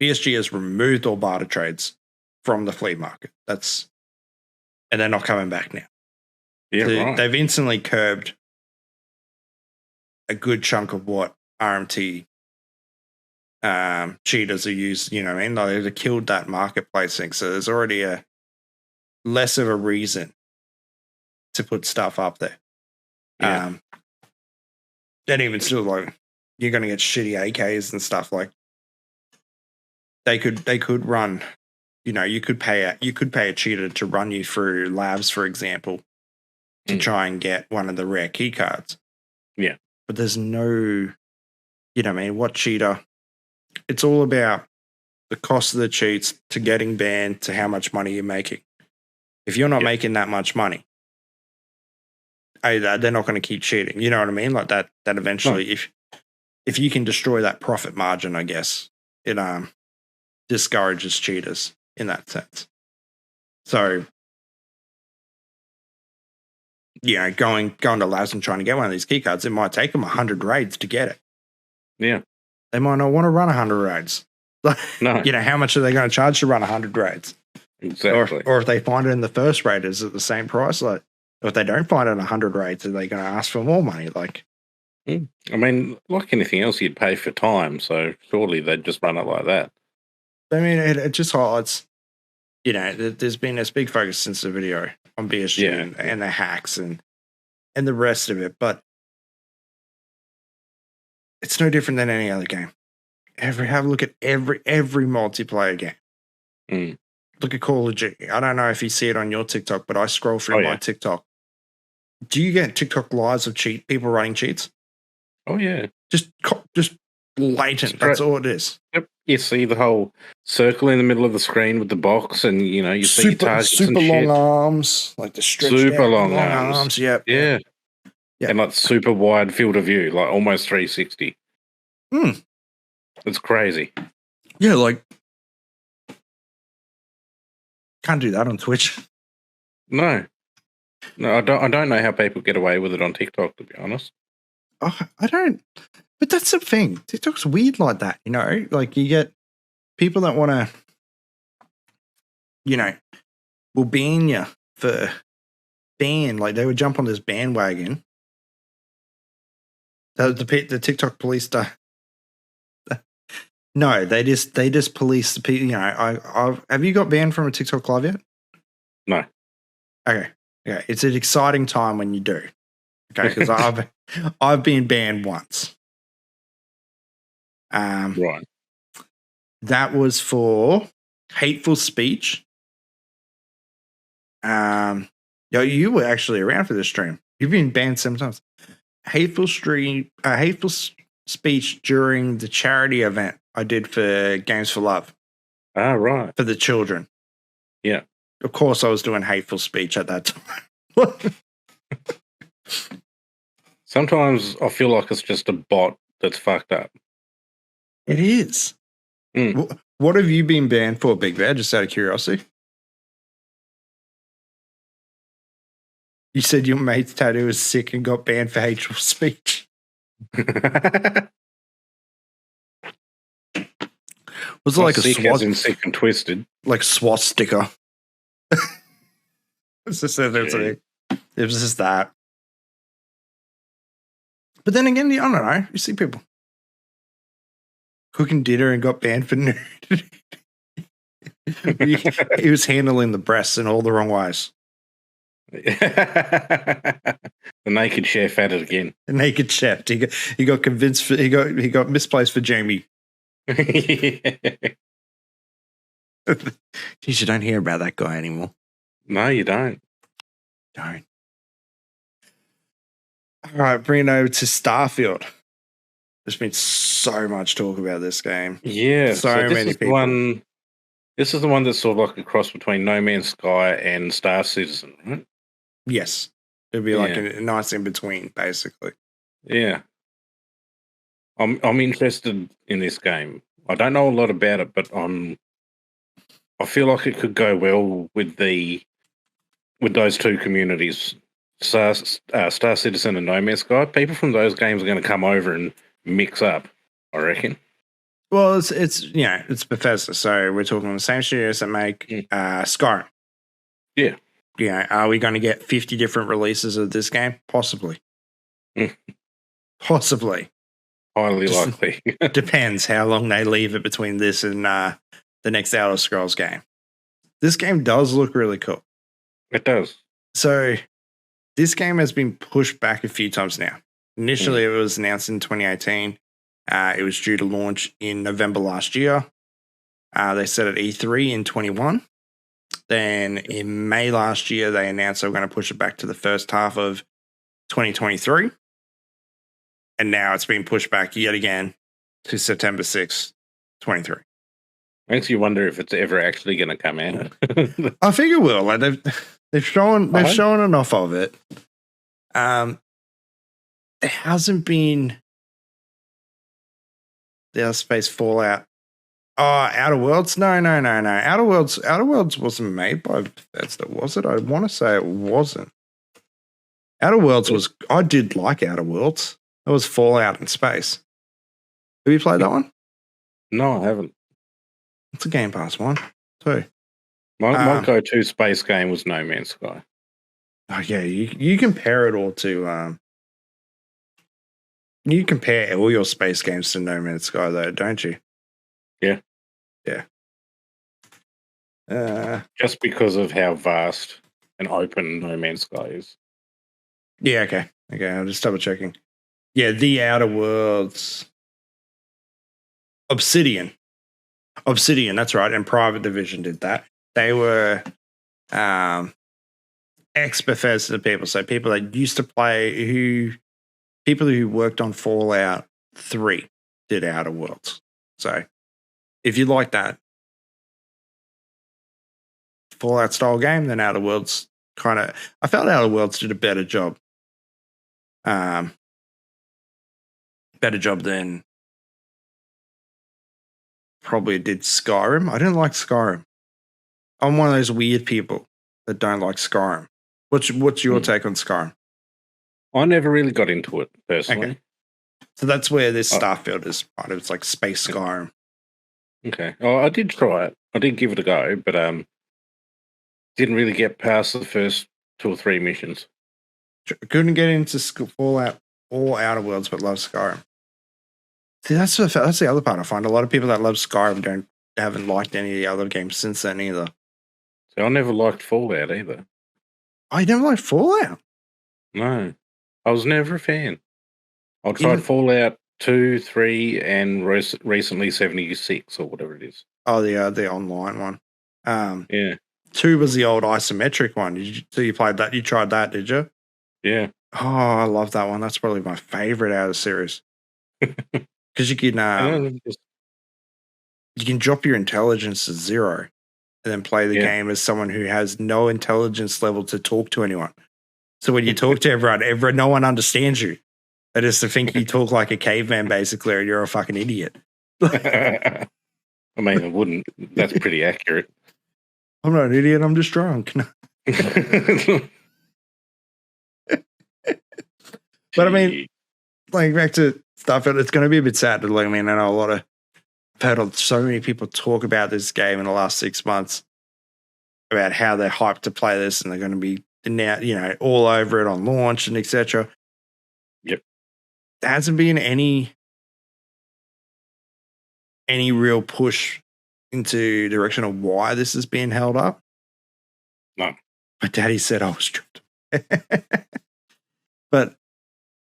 BSG has removed all barter trades from the flea market. And they're not coming back now. Yeah, right. They've instantly curbed a good chunk of what RMT cheaters are used. You know what I mean? They've killed that marketplace thing. So there's already a less of a reason to put stuff up there. Yeah. Then even still, like, you're going to get shitty AKs and stuff. Like, they could run. You could pay a cheater to run you through labs, for example, to try and get one of the rare key cards. Yeah. But there's no, what cheater? It's all about the cost of the cheats to getting banned to how much money you're making. If you're not making that much money, they're not going to keep cheating. You know what I mean? Like that eventually, if you can destroy that profit margin, I guess it discourages cheaters in that sense. So, going to labs and trying to get one of these key cards, it might take them 100 raids to get it. Yeah. They might not want to run 100 raids. No. How much are they going to charge to run 100 raids? Exactly. Or if they find it in the first raid, is it the same price? Like, if they don't find it 100 raids, are they going to ask for more money? Like, I mean, like anything else, you'd pay for time. So surely they'd just run it like that. I mean, it just highlights, there's been this big focus since the video on BSG and the hacks and the rest of it, but it's no different than any other game. Have a look at every multiplayer game. Look at Call of Duty. I don't know if you see it on your TikTok, but I scroll through my TikTok. Do you get TikTok lives of people running cheats? Oh yeah, just blatant. That's all it is. Yep. You see the whole circle in the middle of the screen with the box, and you see your targets super and long shit. arms, like the stretched super out long arms. Yep. Yeah. And like super wide field of view, like almost 360. It's crazy. Yeah, like can't do that on Twitch. No, I don't know how people get away with it on TikTok, to be honest. Oh, I don't. But that's the thing. TikTok's weird like that, Like you get people that want to, will ban you for like they would jump on this bandwagon. The TikTok police do. No, they just police the people. Have you got banned from a TikTok live yet? No. Okay. It's an exciting time when you do. Okay, because I've been banned once. Right. That was for hateful speech. You were actually around for this stream. You've been banned sometimes. Hateful speech during the charity event I did for Games for Love. Ah, right. For the children. Yeah. Of course, I was doing hateful speech at that time. Sometimes I feel like it's just a bot that's fucked up. It is. What have you been banned for, Big Bear? Just out of curiosity. You said your mate's tattoo was sick and got banned for hateful speech. Was it like a swastika? Sick and twisted. Like swastika. It was just that. But then again, I don't know. You see people cooking dinner and got banned for nudity. He was handling the breasts in all the wrong ways. The naked chef at it again. The naked chef. He got convinced. He got misplaced for Jamie. Geez, you don't hear about that guy anymore. No, you don't. Don't. All right, bring it over to Starfield. There's been so much talk about this game. Yeah, so many people. This is the one that's sort of like a cross between No Man's Sky and Star Citizen, right? Yes. It'd be like a nice in between, basically. Yeah. I'm interested in this game. I don't know a lot about it, but I feel like it could go well with those two communities, Star Citizen and No Man's Sky. People from those games are going to come over and mix up, I reckon. Well, it's Bethesda, so we're talking the same studios that make Skyrim. Yeah. Yeah. Are we going to get 50 different releases of this game? Possibly. Possibly. Highly likely. Depends how long they leave it between this and the next Elder Scrolls game. This game does look really cool. It does. So this game has been pushed back a few times now. Initially, it was announced in 2018. It was due to launch in November last year. They said at E3 in 21. Then in May last year, they announced they were going to push it back to the first half of 2023. And now it's been pushed back yet again to September 6th, 23. Makes you wonder if it's ever actually going to come out. I think it will. Like they've shown enough of it. There hasn't been the Outer Space Fallout. Oh, Outer Worlds? No. Outer Worlds wasn't made by Bethesda, was it? I want to say it wasn't. Outer Worlds was. I did like Outer Worlds. It was Fallout in space. Have you played that one? No, I haven't. It's a Game Pass one too. My go-to space game was No Man's Sky. Oh yeah, you compare it all to you compare all your space games to No Man's Sky though, don't you? Yeah. Just because of how vast and open No Man's Sky is. Yeah, okay. I'm just double checking. Yeah, the Outer Worlds. Obsidian, that's right, and Private Division did that. They were ex-Bethesda people, so people that used to play, people who worked on Fallout 3 did Outer Worlds. So if you like that Fallout style game, then Outer Worlds I felt Outer Worlds did a better job. Better job than probably did Skyrim. I didn't like Skyrim. I'm one of those weird people that don't like Skyrim. What's your take on Skyrim? I never really got into it personally. Okay. So that's where this Starfield is part of. It's like Space Skyrim. Okay. Oh, I did try it. I did give it a go, but didn't really get past the first 2 or 3 missions. Couldn't get into Fallout or Outer Worlds, but love Skyrim. See, that's the other part I find. A lot of people that love Skyrim haven't liked any of the other games since then either. So I never liked Fallout either. Oh, you never liked Fallout? No. I was never a fan. I tried Fallout 2, 3, and recently 76 or whatever it is. Oh, the online one. Yeah. 2 was the old isometric one. So you played that? You tried that, did you? Yeah. Oh, I love that one. That's probably my favorite out of the series. Because you can drop your intelligence to 0 and then play the game as someone who has no intelligence level to talk to anyone. So when you talk to everyone, no one understands you. They just think you talk like a caveman, basically, or you're a fucking idiot. I mean, I wouldn't. That's pretty accurate. I'm not an idiot. I'm just drunk. But I mean, like back to Starfield, it's going to be a bit sad to look. I mean, I know I've heard so many people talk about this game in the last 6 months about how they're hyped to play this and they're going to be now, all over it on launch and etc. Yep. There hasn't been any real push into the direction of why this is being held up. No. My daddy said I was tripped. But,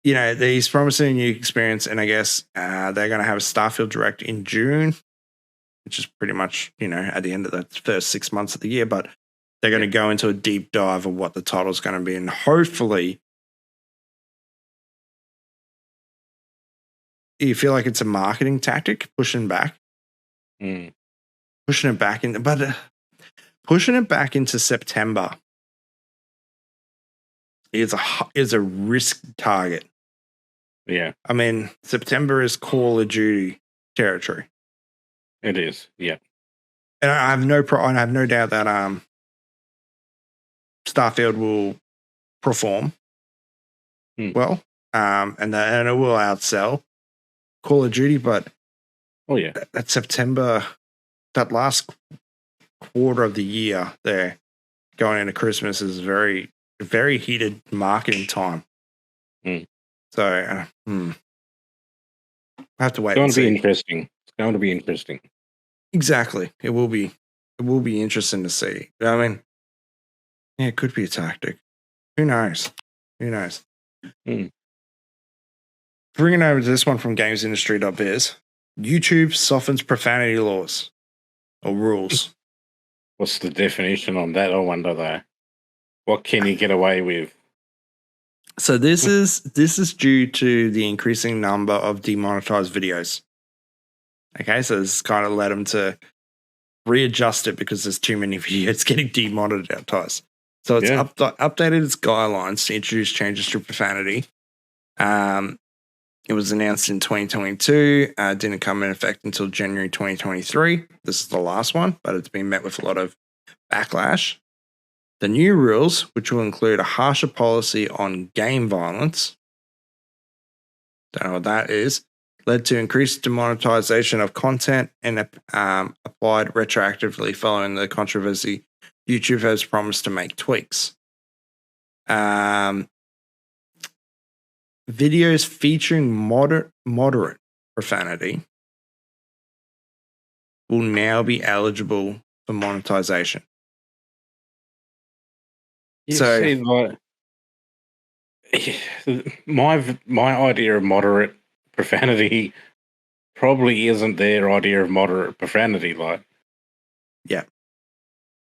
you know, he's promising a new experience, and I guess they're going to have a Starfield Direct in June, which is pretty much, you know, at the end of the first 6 months of the year. But they're going to go into a deep dive of what the title's going to be, and hopefully you feel like it's a marketing tactic, pushing it back into September is a risk target. Yeah. I mean, September is Call of Duty territory. It is, yeah. And I have no doubt that Starfield will perform well, and it will outsell Call of Duty. But that September, that last quarter of the year, there going into Christmas is very, very heated marketing time. So I have to wait. It's going to be interesting. It's going to be interesting. Exactly, it will be. It will be interesting to see. I mean, yeah, it could be a tactic. Who knows? Who knows? Bringing over to this one from GamesIndustry.biz. YouTube softens profanity laws or rules. What's the definition on that? I wonder though. What can you get away with? So this is due to the increasing number of demonetized videos. Okay, so this kind of led them to readjust it because there's too many videos getting demonetized. So it's updated its guidelines to introduce changes to profanity. It was announced in 2022. Didn't come in effect until January 2023. This is the last one, but it's been met with a lot of backlash. The new rules, which will include a harsher policy on game violence, don't know what that is, led to increased demonetization of content and applied retroactively following the controversy. YouTube has promised to make tweaks. Videos featuring moderate profanity will now be eligible for monetization. So, see, like, my idea of moderate profanity probably isn't their idea of moderate profanity. Like, yeah,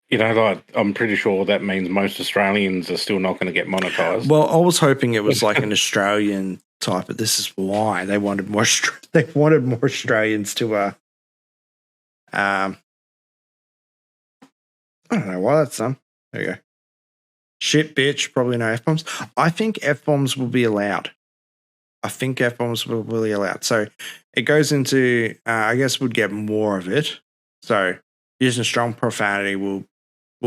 you know, like I'm pretty sure that means most Australians are still not going to get monetized. Well, I was hoping it was like an Australian type, but this is why they wanted more. They wanted more Australians to. I don't know why that's done. There you go. Shit, bitch. Probably no F-bombs. I think F-bombs will be allowed. So it goes into. I guess we'd get more of it. So using strong profanity will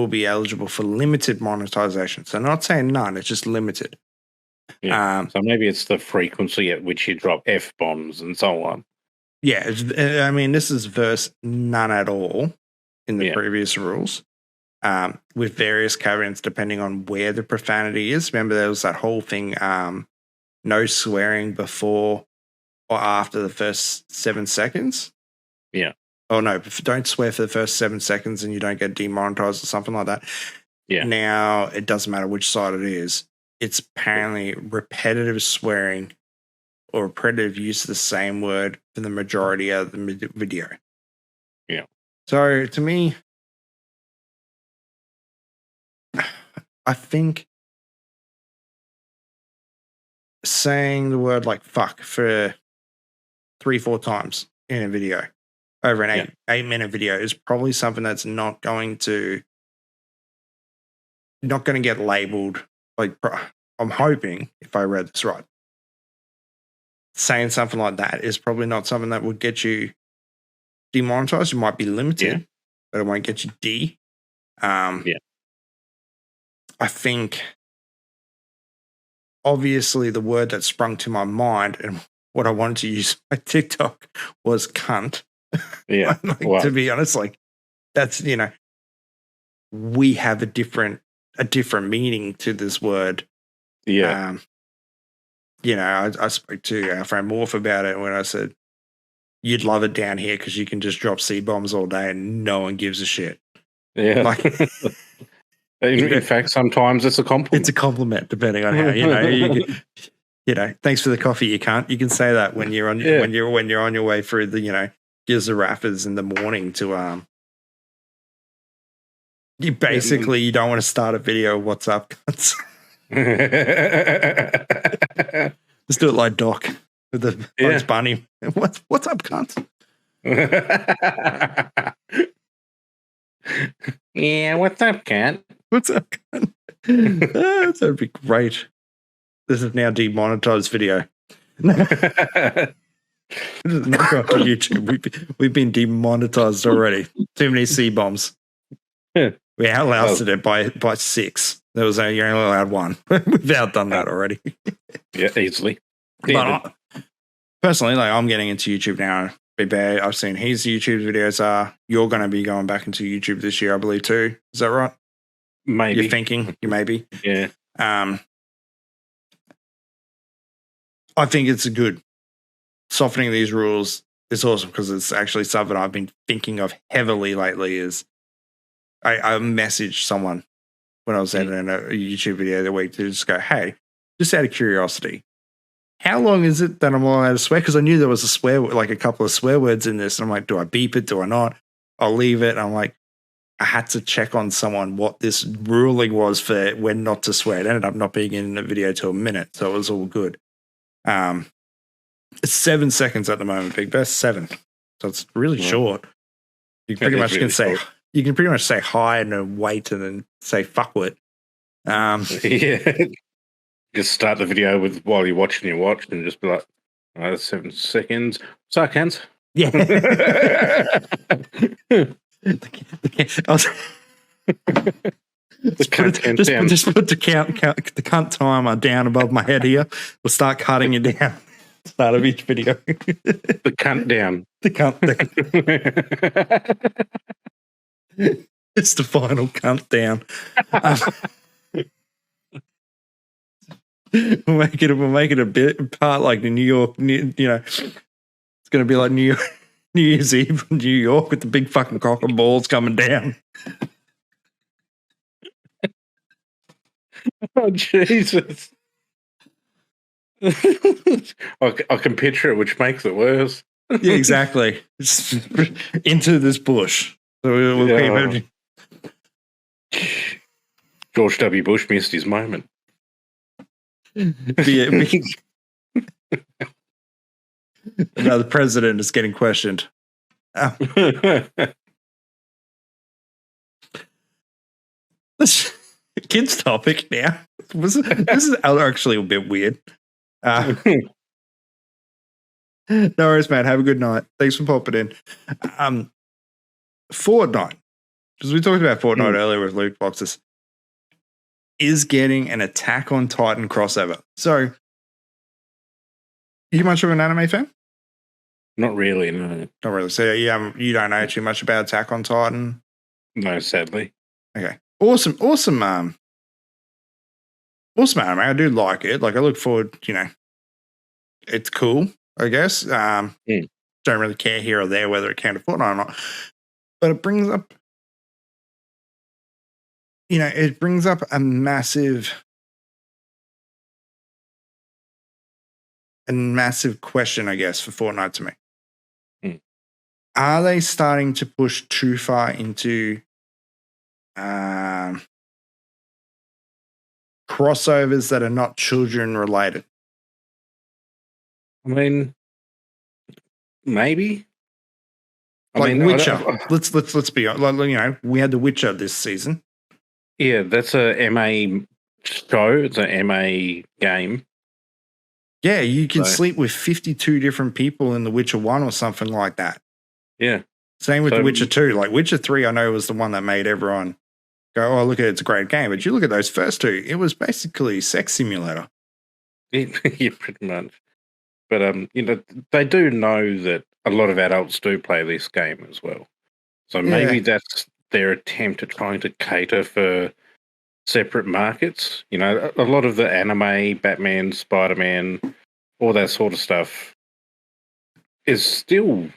be eligible for limited monetization. So not saying none, it's just limited. Yeah. So maybe it's the frequency at which you drop F-bombs and so on. Yeah. I mean, this is verse none at all in the previous rules, with various caveats depending on where the profanity is. Remember, there was that whole thing, no swearing before or after the first 7 seconds. Yeah. Oh, no, don't swear for the first 7 seconds and you don't get demonetized or something like that. Yeah. Now, it doesn't matter which side it is. It's apparently repetitive swearing or repetitive use of the same word for the majority of the video. Yeah. So, to me, I think saying the word like fuck for 3-4 times in a video over an 8-minute video is probably something that's not going to get labeled. Like, I'm hoping, if I read this right, saying something like that is probably not something that would get you demonetized. You might be limited, but it won't get you D. I think obviously the word that sprung to my mind and what I wanted to use my TikTok was cunt. Yeah. To be honest, like that's, you know, we have a different meaning to this word. Yeah. You know, I spoke to our friend Morph about it when I said, you'd love it down here because you can just drop C-bombs all day and no one gives a shit. Yeah. Like, in fact, sometimes it's a compliment. It's a compliment, depending on how you know. Thanks for the coffee. You can say that when you're on when you're on your way through the Gears of Rappers in the morning to you basically you don't want to start a video. What's up, cunts? Just do it like Doc with the Bugs Bunny. What's up, cunts? Yeah, what's up, cat? What's up, cunt? That'd be great. This is now demonetized video. This is not going to YouTube. We've been demonetized already. Too many C-bombs. Yeah. We outlasted it by 6. There was you're only allowed 1. We've outdone that already. Yeah, easily. But personally, like I'm getting into YouTube now. Big Bear, I've seen his YouTube videos. You're going to be going back into YouTube this year, I believe, too. Is that right? Maybe. You're thinking you maybe. Yeah. I think it's good. Softening these rules is awesome because it's actually something I've been thinking of heavily lately. Is I messaged someone when I was editing a YouTube video the week to just go, hey, just out of curiosity, how long is it that I'm allowed to swear? Because I knew there was a couple of swear words in this. And I'm like, do I beep it? Do I not? I'll leave it. And I'm like, I had to check on someone what this ruling was for when not to swear. It ended up not being in the video till a minute, so it was all good. It's 7 seconds at the moment, Big Best 7, so it's really short. You pretty much can say short. You can pretty much say hi and then wait and then say fuckwit. Yeah, just start the video with while you're watching your watch and just be like, oh, that's 7 seconds. Suck hands. Yeah. Just put the cunt timer down above my head here. We'll start cutting it down. Start of each video. The cunt down. The cunt down. It's the final cunt down. We'll make it a bit part like the New York. It's going to be like New Year's Eve in New York with the big fucking cock and balls coming down. Oh, Jesus. I can picture it, which makes it worse. Yeah, exactly. Into this bush. So we'll keep George W. Bush missed his moment. Now the president is getting questioned. Kids topic now. This is actually a bit weird. No worries, man. Have a good night. Thanks for popping in. Fortnite, because we talked about Fortnite earlier with loot boxes, is getting an Attack on Titan crossover. So, you much of an anime fan? Not really, no. Not really. So you don't know too much about Attack on Titan? No, sadly. Okay. Awesome anime. I do like it. Like I look forward, it's cool, I guess. Don't really care here or there whether it came to Fortnite or not. But it brings up a massive question, I guess, for Fortnite to me. Are they starting to push too far into crossovers that are not children related? I mean, maybe. Witcher. Let's be honest. We had The Witcher this season. Yeah, that's a MA show. It's a MA game. Yeah, you can sleep with 52 different people in The Witcher 1 or something like that. Yeah. Same with The Witcher 2. Like Witcher 3, I know was the one that made everyone go, oh, look at it, it's a great game. But you look at those first two, it was basically sex simulator. Yeah, pretty much. But they do know that a lot of adults do play this game as well. So maybe that's their attempt at trying to cater for separate markets. A lot of the anime, Batman, Spider-Man, all that sort of stuff is still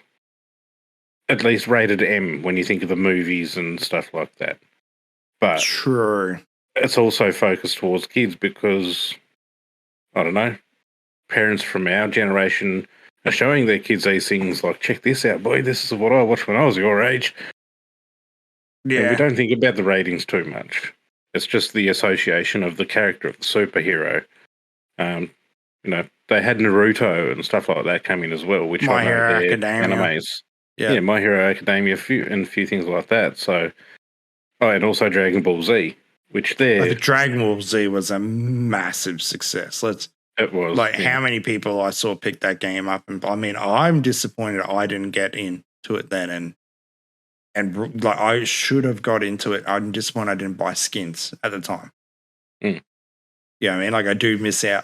at least rated M when you think of the movies and stuff like that. But True. it's also focused towards kids because, I don't know, parents from our generation are showing their kids these things like, check this out, boy, this is what I watched when I was your age. Yeah. And we don't think about the ratings too much. It's just the association of the character of the superhero. They had Naruto and stuff like that come in as well, which My I know Hero they're Academia. animes. Yeah. My Hero Academia, a few things like that. So, and also Dragon Ball Z, which Dragon Ball Z was a massive success. It was how many people I saw pick that game up, and I mean, I'm disappointed I didn't get into it then, and like I should have got into it. I'm disappointed I didn't buy skins at the time. Yeah, I mean, like I do miss out.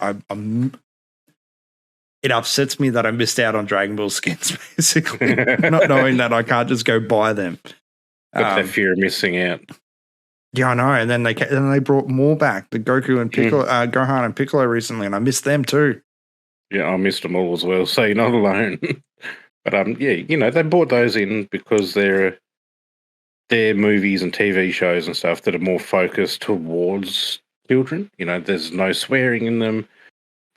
It upsets me that I missed out on Dragon Ball skins, basically, not knowing that I can't just go buy them. Got that fear of missing out. Yeah, I know. And then they brought more back, the Goku and Piccolo, Gohan and Piccolo recently, and I missed them too. Yeah, I missed them all as well. So you're not alone. But they brought those in because they're movies and TV shows and stuff that are more focused towards children. There's no swearing in them.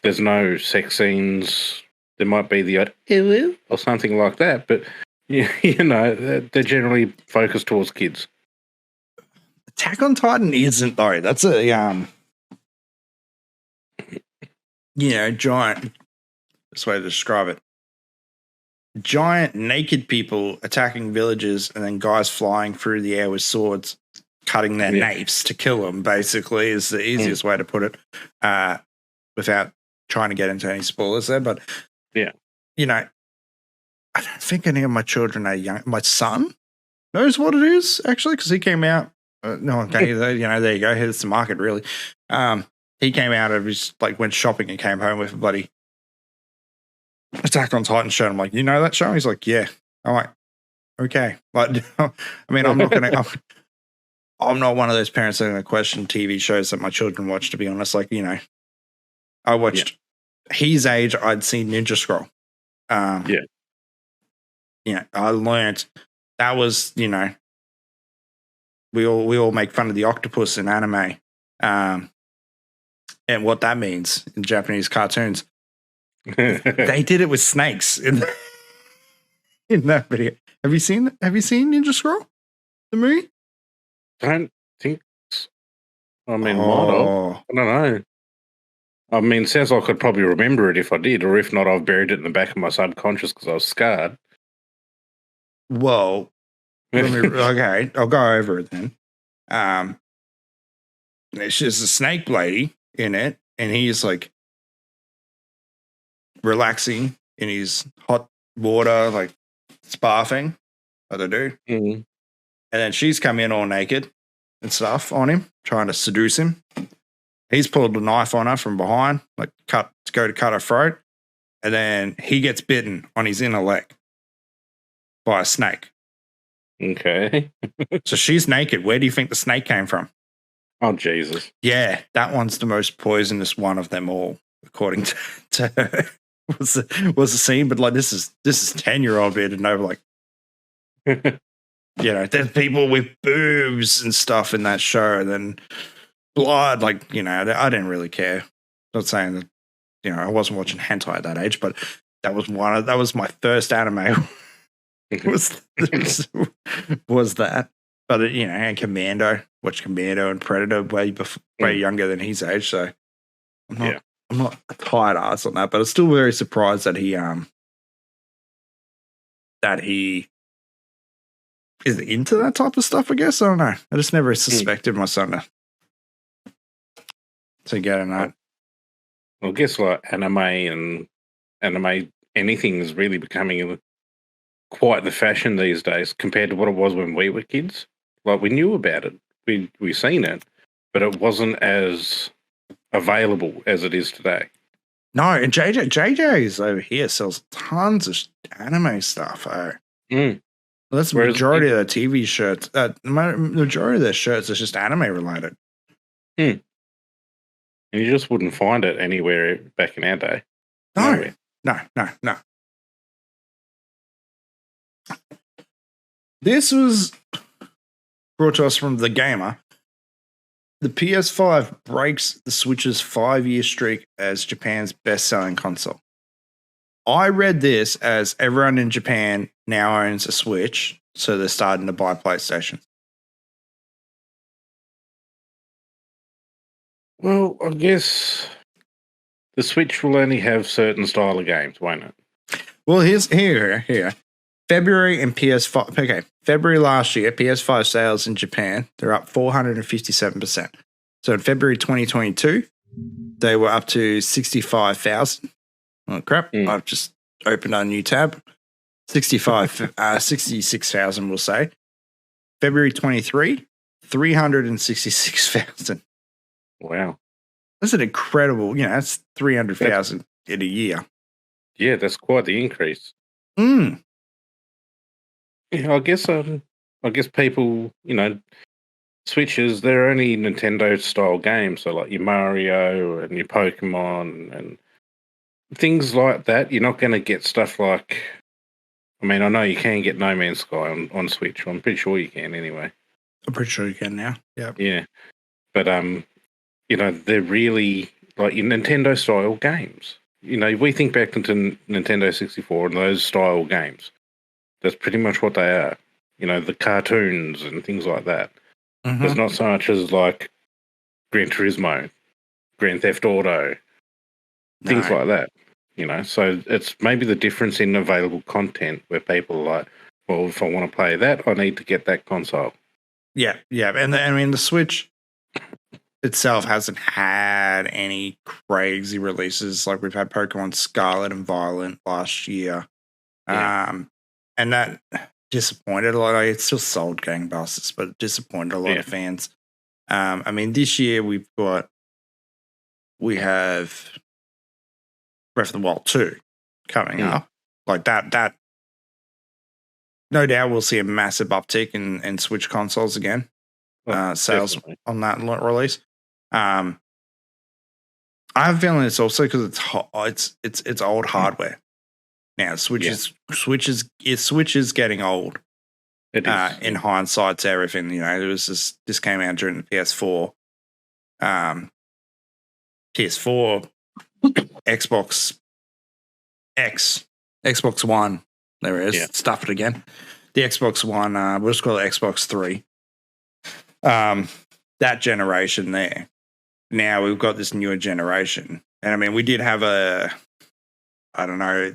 There's no sex scenes. There might be the odd or something like that, but they're generally focused towards kids. Attack on Titan isn't though. That's a giant. This way to describe it. Giant naked people attacking villages, and then guys flying through the air with swords, cutting their napes to kill them. Basically, is the easiest way to put it, without trying to get into any spoilers there. But I don't think any of my children are young. My son knows what it is actually because he came out. No, okay, there you go. Here's the market, really. He came out of his went shopping and came home with a bloody Attack on Titan show. I'm like, you know that show? He's like, yeah. I'm like, okay. But I mean, I'm not gonna. I'm not one of those parents that are going to question TV shows that my children watch. To be honest, I watched his age. I'd seen Ninja Scroll. I learned that was we all make fun of the octopus in anime, and what that means in Japanese cartoons. They did it with snakes in that video. Have you seen Ninja Scroll, the movie? I don't think so. I mean, might have. I don't know. I mean, it sounds like I could probably remember it if I did, or if not, I've buried it in the back of my subconscious because I was scarred. Well, okay, I'll go over it then. It's just a snake lady in it, and he's like relaxing in his hot water, like spa thing that they do. Mm-hmm. And then she's come in all naked and stuff on him, trying to seduce him. He's pulled a knife on her from behind, to cut her throat. And then he gets bitten on his inner leg by a snake. Okay. So she's naked. Where do you think the snake came from? Oh, Jesus. Yeah, that one's the most poisonous one of them all, according to her. was the scene. But this is 10-year-old bearded Nova, there's people with boobs and stuff in that show, and then blood. I didn't really care. Not saying that, I wasn't watching hentai at that age, but that was my first anime. was that? But and Commando, watched Commando and Predator way younger than his age. So I'm not a tired ass on that, but I'm still very surprised that he is into that type of stuff, I guess. I don't know. I just never suspected my son to get in that. Well, I guess anime, anything is really becoming quite the fashion these days compared to what it was when we were kids. We knew about it. We seen it, but it wasn't as available as it is today. No, and JJ's over here sells tons of anime stuff. That's the majority of the TV shirts. Majority of their shirts is just anime related. And you just wouldn't find it anywhere back in our day. No. This was brought to us from The Gamer. The PS5 breaks the Switch's 5-year streak as Japan's best-selling console. I read this as everyone in Japan now owns a Switch, so they're starting to buy PlayStations. Well, I guess the Switch will only have certain style of games, won't it? Well, here. February and PS5. Okay, February last year, PS5 sales in Japan, they're up 457%. So in February 2022, they were up to 65,000. Oh, crap. I've just opened a new tab. 66,000, we'll say. February 23, 366,000. Wow. That's an incredible, that's 300,000 in a year. Yeah, that's quite the increase. Yeah, I guess people, Switches, they're only Nintendo style games, so like your Mario and your Pokemon and things like that. You're not going to get stuff like, I know you can get No Man's Sky on Switch. I'm pretty sure you can anyway. I'm pretty sure you can now. Yeah. Yeah. But they're really like your Nintendo style games. We think back into Nintendo 64 and those style games. That's pretty much what they are. The cartoons and things like that. Mm-hmm. There's not so much as like Gran Turismo, Grand Theft Auto, things like that. So it's maybe the difference in available content where people are like, well, if I want to play that, I need to get that console. Yeah. And the Switch itself hasn't had any crazy releases. Like we've had Pokemon Scarlet and Violet last year. Yeah. And that disappointed a lot. It still sold gangbusters, but it disappointed a lot of fans. This year we have Breath of the Wild 2 coming up. Like that no doubt we'll see a massive uptick in Switch consoles again. Sales definitely on that release. I have a feeling it's also because it's old hardware. Now Switch is getting old. It is. In hindsight to everything, this came out during the PS4. PS4, Xbox X, Xbox One. There it is. Yeah. Stuff it again. The Xbox One, we'll just call it Xbox 3. That generation there. Now we've got this newer generation. And we did have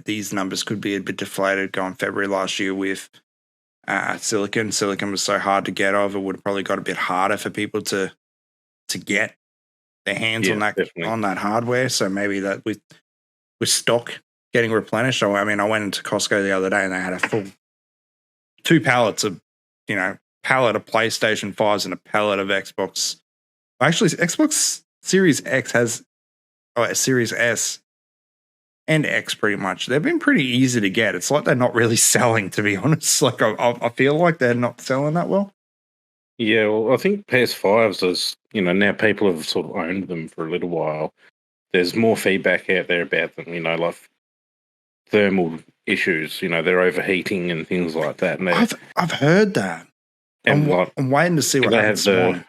these numbers could be a bit deflated going February last year with Silicon. Silicon was so hard to get of, it would have probably got a bit harder for people to get their hands on that hardware. So maybe that with stock getting replenished. I went into Costco the other day and they had a full 2 pallets of, pallet of PlayStation 5s and a pallet of Xbox. Actually, Xbox Series X has Series S and X pretty much. They've been pretty easy to get. It's like they're not really selling, to be honest. Like I feel like they're not selling that well. Yeah, well, I think PS5s is, now people have sort of owned them for a little while. There's more feedback out there about them, like thermal issues. They're overheating and things like that. And I've heard that. And I'm waiting to see what happens. Like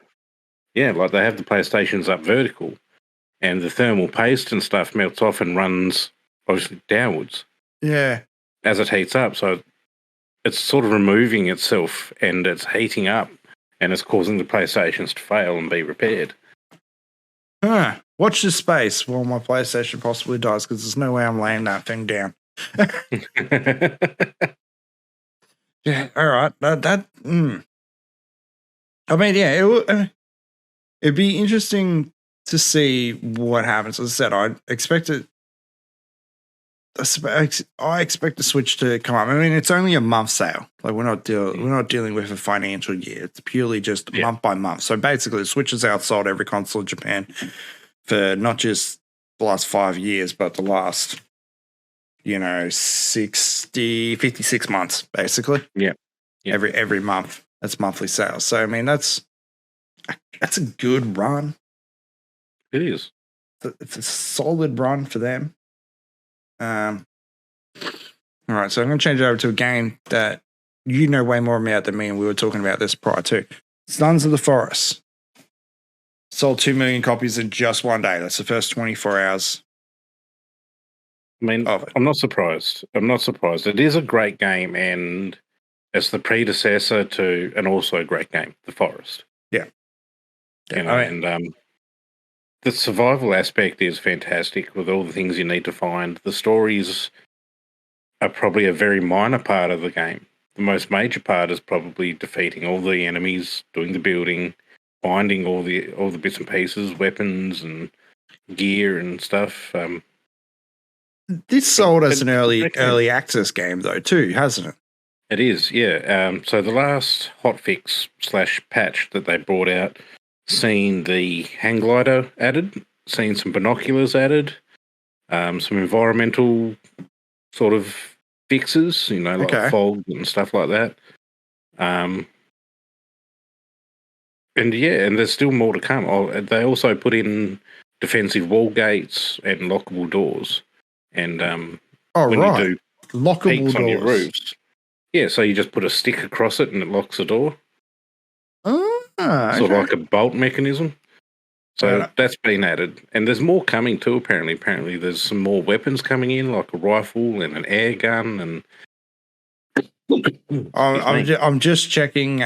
they have the PlayStations up vertical, and the thermal paste and stuff melts off and runs obviously downwards. Yeah, as it heats up, so it's sort of removing itself and it's heating up, and it's causing the PlayStations to fail and be repaired. Watch this space while my PlayStation possibly dies, because there's no way I'm laying that thing down. Yeah, all right. It'd be interesting to see what happens. As I said, I expect the Switch to come up. It's only a month sale. Like we're not dealing with a financial year. It's purely just month by month. So basically, the Switch has outsold every console in Japan for not just the last 5 years, but the last 56 months, basically. Yeah. Every month. That's monthly sales. So that's a good run. It is. It's a solid run for them. All right, so I'm going to change it over to a game that you know way more about than me, and we were talking about this prior too. Sons of the Forest sold 2 million copies in just one day. That's the first 24 hours. I mean, I'm not surprised. It is a great game, and it's the predecessor to an also great game, The Forest. Yeah. You know, and the survival aspect is fantastic with all the things you need to find. The stories are probably a very minor part of the game. The most major part is probably defeating all the enemies, doing the building, finding all the bits and pieces, weapons and gear and stuff. This sold as an early access game though too, hasn't it? It is, yeah. So the last hotfix / patch that they brought out, seen the hang glider added, seen some binoculars added, some environmental sort of fixes, you know, like fog and stuff like that. And there's still more to come. They also put in defensive wall gates and lockable doors. And when you do lockable doors on your roofs, yeah, so you just put a stick across it and it locks the door. Sort of like a bolt mechanism. So that's been added. And there's more coming too, apparently. Apparently there's some more weapons coming in, like a rifle and an air gun. And I'm just checking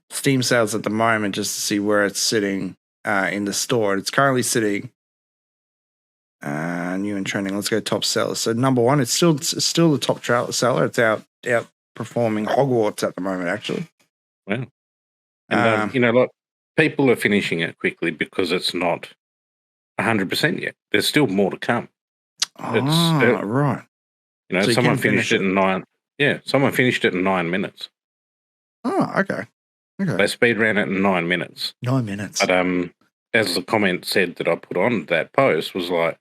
Steam sales at the moment just to see where it's sitting in the store. It's currently sitting new and trending. Let's go top seller. So number one, it's still the top seller. It's outperforming Hogwarts at the moment, actually. Wow. And you know, like people are finishing it quickly because it's not 100% yet. There's still more to come. Right. You know, so someone finished it in 9. Yeah, someone finished it in 9 minutes. Oh, okay. They speed ran it in 9 minutes. 9 minutes. But as the comment said that I put on that post was like,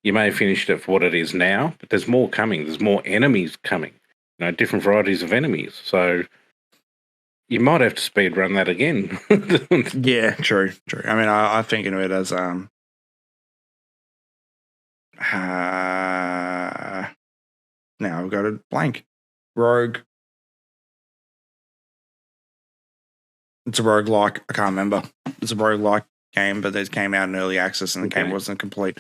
you may have finished it for what it is now, but there's more coming. There's more enemies coming. You know, different varieties of enemies. So you might have to speed run that again. Yeah, true. I mean, I'm thinking of it as now I've got a blank. Rogue. It's a roguelike. I can't remember. It's a roguelike game, but it came out in early access and the game wasn't complete.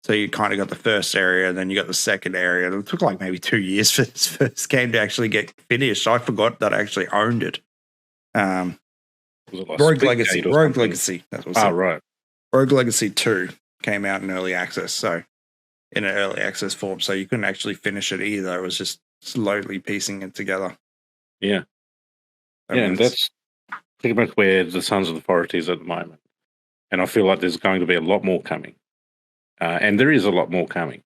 So you kind of got the first area, then you got the second area. It took like maybe 2 years for this first game to actually get finished. I forgot that I actually owned it. Rogue Legacy. That was right. Rogue Legacy 2 came out in early access, so in an early access form, so you couldn't actually finish it either. It was just slowly piecing it together. Yeah. And that's pretty much where the Sons of the Forest is at the moment. And I feel like there's going to be a lot more coming. And there is a lot more coming.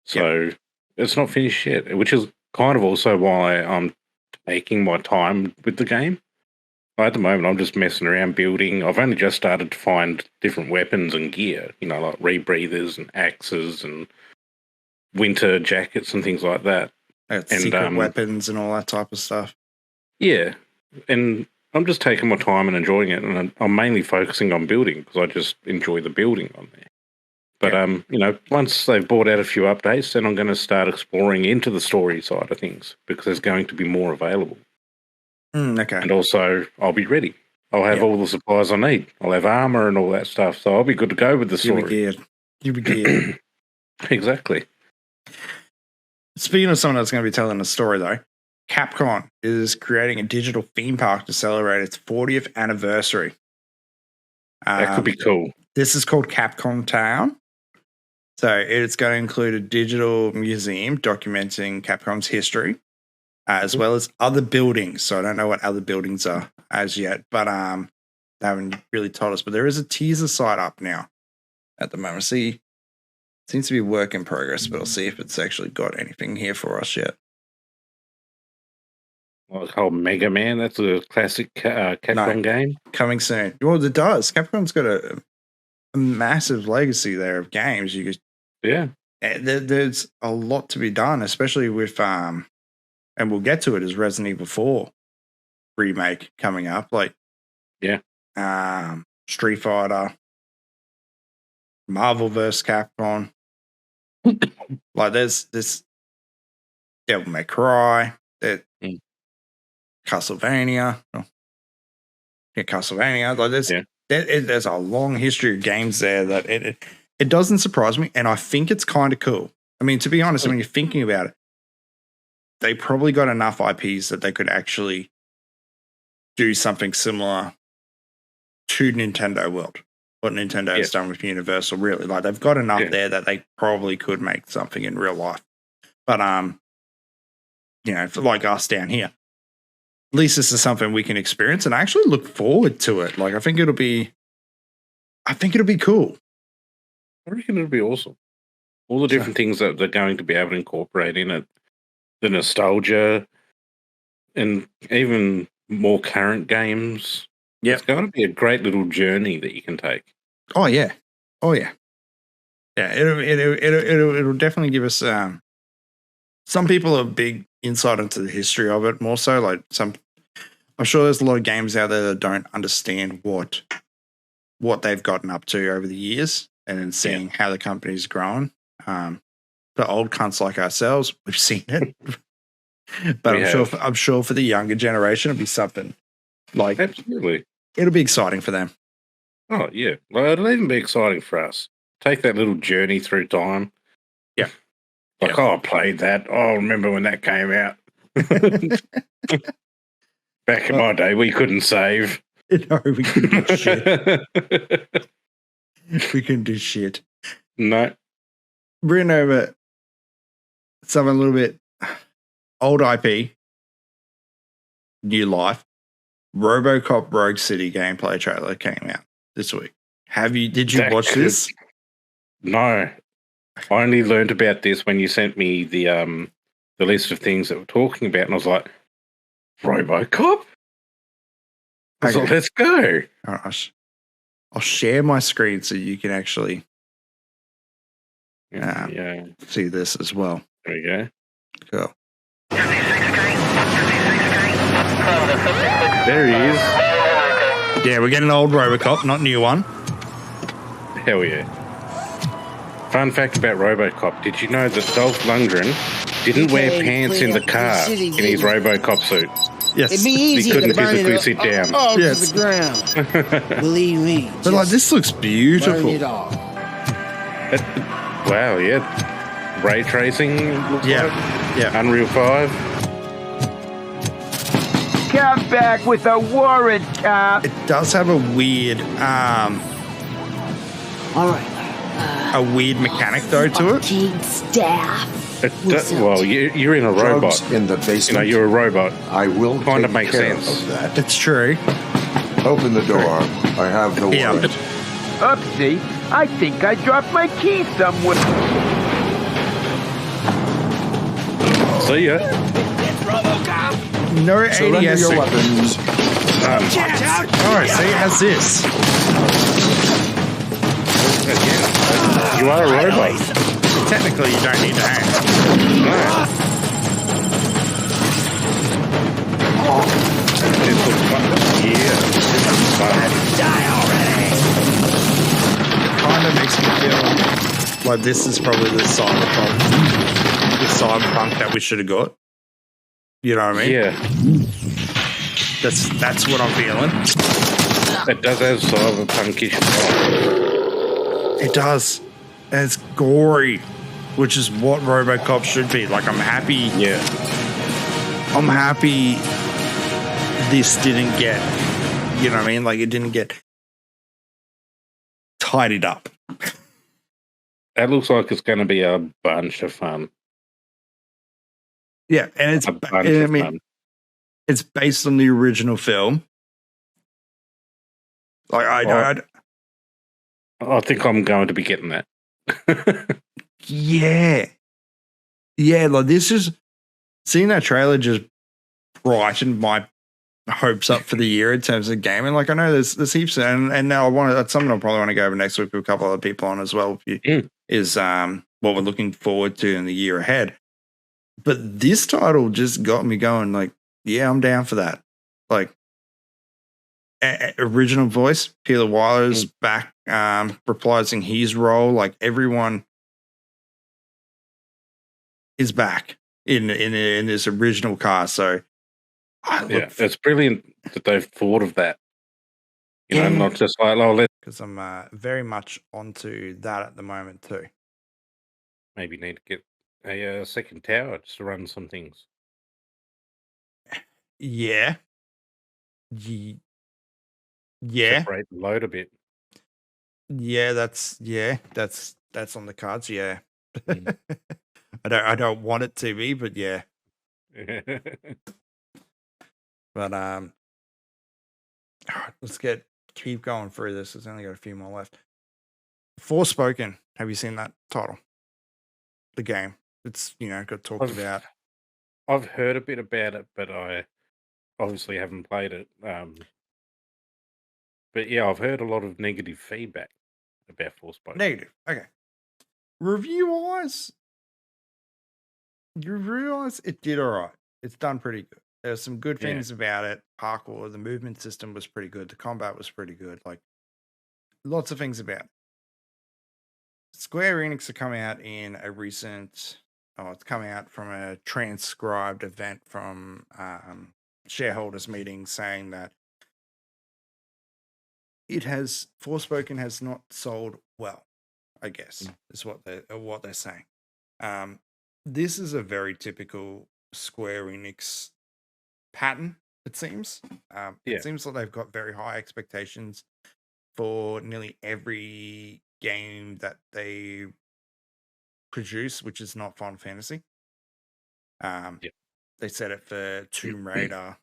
So it's not finished yet, which is kind of also why I'm taking my time with the game. At the moment, I'm just messing around building. I've only just started to find different weapons and gear, you know, like rebreathers and axes and winter jackets and things like that. And secret weapons and all that type of stuff. Yeah. And I'm just taking my time and enjoying it. And I'm mainly focusing on building because I just enjoy the building on there. But, you know, once they've brought out a few updates, then I'm going to start exploring into the story side of things because there's going to be more available. Okay. And also, I'll be ready. I'll have all the supplies I need. I'll have armor and all that stuff. So I'll be good to go with the story. You'll be geared. Exactly. Speaking of someone that's going to be telling a story, though, Capcom is creating a digital theme park to celebrate its 40th anniversary. That could be cool. This is called Capcom Town. So it's going to include a digital museum documenting Capcom's history, as well as other buildings. So I don't know what other buildings are as yet, but they haven't really told us. But there is a teaser site up now at the moment. See, seems to be a work in progress, but I'll see if it's actually got anything here for us yet. Well, it's called Mega Man. That's a classic Capcom game. Coming soon. Well, it does. Capcom's got a massive legacy there of games. There's a lot to be done, especially with and we'll get to it as Resident Evil 4 remake coming up. Street Fighter, Marvel vs. Capcom. Like there's Devil May Cry, Mm. Castlevania. Castlevania. Like there's a long history of games there that it doesn't surprise me, and I think it's kind of cool. I mean, to be honest, when you're thinking about it, they probably got enough IPs that they could actually do something similar to Nintendo World. What Nintendo has done with Universal, really. Like, they've got enough there that they probably could make something in real life. But, for like us down here, at least this is something we can experience and I actually look forward to it. Like, I think it'll be cool. I reckon it'll be awesome. All the different things that they're going to be able to incorporate in it, the nostalgia, and even more current games. Yeah, it's going to be a great little journey that you can take. Oh yeah. Yeah. It'll definitely give us. Some people have big insight into the history of it. More so, like I'm sure there's a lot of games out there that don't understand what they've gotten up to over the years, and then seeing how the company's grown. For old cunts like ourselves, we've seen it. But I'm sure for the younger generation, it'll be something like absolutely. It'll be exciting for them. Oh yeah, well, it'll even be exciting for us. Take that little journey through time. Yeah, like I played that. Oh, I remember when that came out. Back in my day, we couldn't save. No, we couldn't do shit. We couldn't do shit. No. Bring over something a little bit old IP, new life. RoboCop Rogue City gameplay trailer came out this week. Did you watch this? No. I only learned about this when you sent me the list of things that we're talking about, and I was like, RoboCop? So let's go. All right, I'll share my screen so you can actually see this as well. There we go. Cool. There he is. Yeah, we're getting an old RoboCop, not a new one. Hell yeah. Fun fact about RoboCop. Did you know that Dolph Lundgren didn't wear pants in the car in his RoboCop suit? Yes. It'd be easy he couldn't to burn physically it sit down. Yes. to the ground. Believe me. But like, this looks beautiful. Burn it all. Wow, yeah. Ray tracing looks like. Yeah. Unreal 5. Come back with a warrant, cop. It does have a weird All right. a weird mechanic though to it. Team staff. Well, you're in a robot. Drugs in the basement. You know, you're a robot. I will Kind of take makes care sense. of that. It's true. Open the door. I have the Yeah. warrant. Oopsie, I think I dropped my key somewhere. See ya. No Surrender ADS. your weapons. Alright, see, how's this? You are a robot. Technically, you don't need to hang. This looks fun. Yeah. This is fun. It kind of makes me feel like this is probably the cyberpunk that we should have got. You know what I mean? Yeah. That's what I'm feeling. It does have cyberpunkish vibe. It does. And it's gory, which is what RoboCop should be. Like, I'm happy. Yeah. I'm happy this didn't get, you know what I mean? Like, it didn't get tidied up. That looks like it's going to be a bunch of fun. Yeah, and it's, Fun. it's based on the original film. Like, I think I'm going to be getting that. yeah. Yeah, like, this is, seeing that trailer just brightened my hopes up for the year in terms of gaming. Like, I know there's heaps, and now that's something I'll probably want to go over next week with a couple other people on as well. Is what we're looking forward to in the year ahead. But this title just got me going. Like, yeah, I'm down for that. Like, original voice, Peter Weiler's back, reprising his role. Like, everyone is back. in this original cast. So Yeah, it's brilliant that they've thought of that. You know, not just like, oh, let's because I'm very much onto that at the moment too. maybe need to get a second tower just to run some things. Yeah. Ye- Yeah. Separate the load a bit. Yeah, that's on the cards, yeah. Mm. I don't want it to be, but yeah. But alright, let's keep going through this. There's only got a few more left. Forspoken. Have you seen that title? The game. It's got talked I've about. I've heard a bit about it, but I obviously haven't played it. But yeah, I've heard a lot of negative feedback about Forspoken. Negative. Okay. Review-wise, it did alright. It's done pretty good. There's some good Yeah. things about it. Parkour, the movement system was pretty good. The combat was pretty good. Like, lots of things about it. Square Enix are coming out in a recent. It's coming out from a transcribed event from shareholders meeting saying that Forspoken has not sold well. I guess is what they're saying. This is a very typical Square Enix pattern. It seems. Yeah. It seems like they've got very high expectations for nearly every game that they produce, which is not Final Fantasy. Yeah. They said it for Tomb Raider,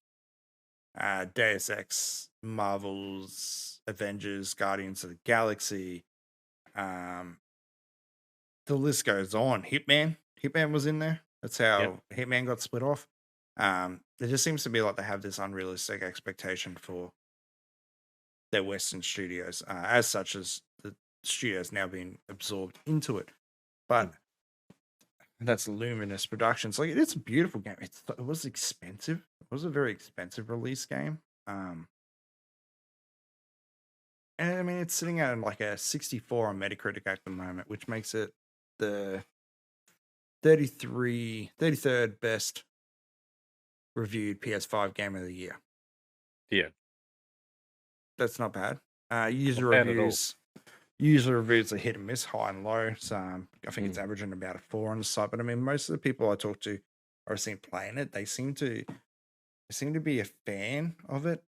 Deus Ex, Marvel's Avengers, Guardians of the Galaxy. The list goes on. Hitman was in there. That's how Hitman got split off. It just seems to be like they have this unrealistic expectation for their Western studios, as such as the studios now being absorbed into it. But that's Luminous Productions. Like, it's a beautiful game. It was expensive. It was a very expensive release game. And I mean, it's sitting at like a 64 on Metacritic at the moment, which makes it the 33rd best reviewed PS5 game of the year. Yeah. That's not bad. Not bad at all. User reviews are hit and miss, high and low. So I think it's averaging about a 4 on the site. But I mean, most of the people I talk to or seen playing it, they seem to be a fan of it.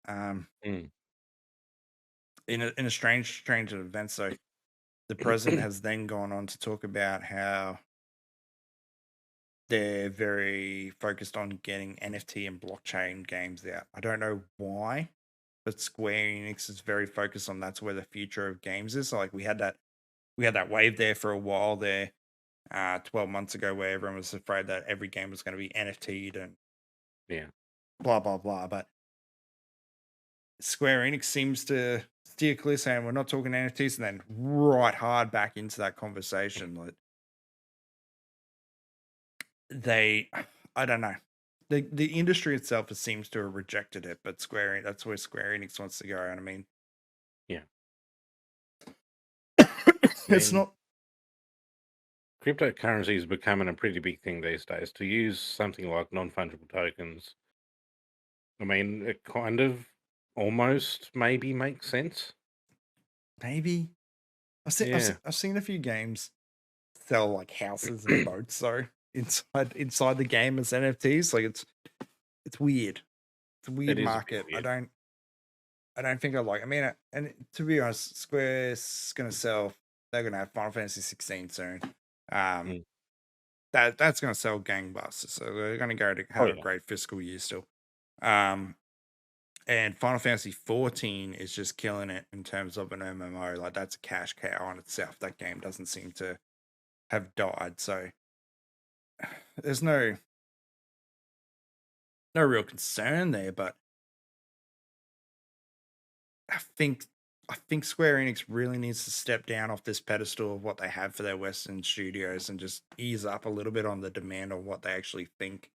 In a strange event. So the president has then gone on to talk about how they're very focused on getting NFT and blockchain games out. I don't know why, but Square Enix is very focused on that's where the future of games is. So like we had that wave there for a while there, 12 months ago, where everyone was afraid that every game was going to be NFT'd and blah blah blah. But Square Enix seems to steer clear, saying we're not talking NFTs, and then right hard back into that conversation. Like I don't know. The industry itself seems to have rejected it, but that's where Square Enix wants to go. And I mean, it's not. Cryptocurrency is becoming a pretty big thing these days. To use something like non-fungible tokens, I mean, it kind of almost maybe makes sense. Maybe I've seen a few games sell like houses and boats though inside the game as NFTs. Like it's weird. It's a weird market. Weird. I don't think I like. I mean, and to be honest, Square's gonna sell. They're gonna have Final Fantasy 16 soon. That's gonna sell gangbusters. So they're gonna go to have a great fiscal year still. And Final Fantasy 14 is just killing it in terms of an MMO. Like that's a cash cow on itself. That game doesn't seem to have died. So there's no real concern there. But I think Square Enix really needs to step down off this pedestal of what they have for their Western studios and just ease up a little bit on the demand of what they actually think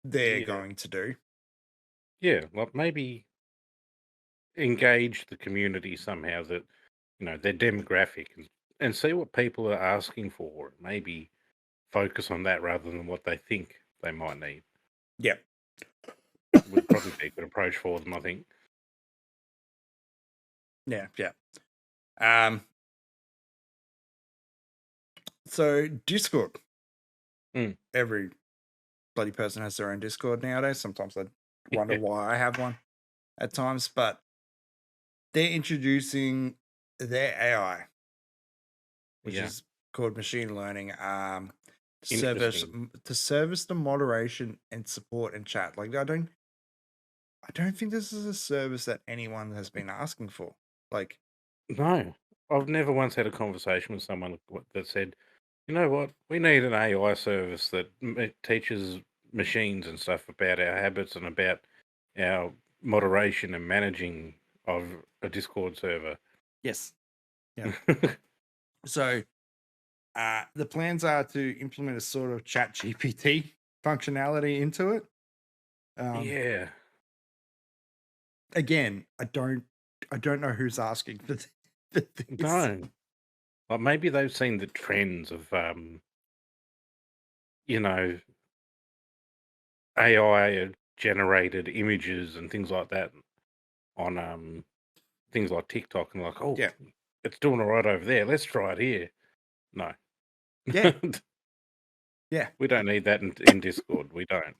they're going to do. Yeah, like maybe engage the community somehow, that their demographic, and see what people are asking for. Maybe focus on that rather than what they think they might need. Yeah. Would probably be a good approach for them, I think. Yeah. So Discord. Every bloody person has their own Discord nowadays. Sometimes I wonder why I have one at times, but they're introducing their AI, which is called machine learning, to service the moderation and support and chat. Like I don't think this is a service that anyone has been asking for. Like, No, I've never once had a conversation with someone that said, you know what, we need an AI service that teaches machines and stuff about our habits and about our moderation and managing of a Discord server. yes. Yeah. So the plans are to implement a sort of chat GPT functionality into it. Yeah. Again, I don't know who's asking for this. No. Well, maybe they've seen the trends of, AI generated images and things like that on things like TikTok, and like, oh, Yeah. it's doing all right over there. Let's try it here. No. Yeah. Yeah. We don't need that in Discord. We don't.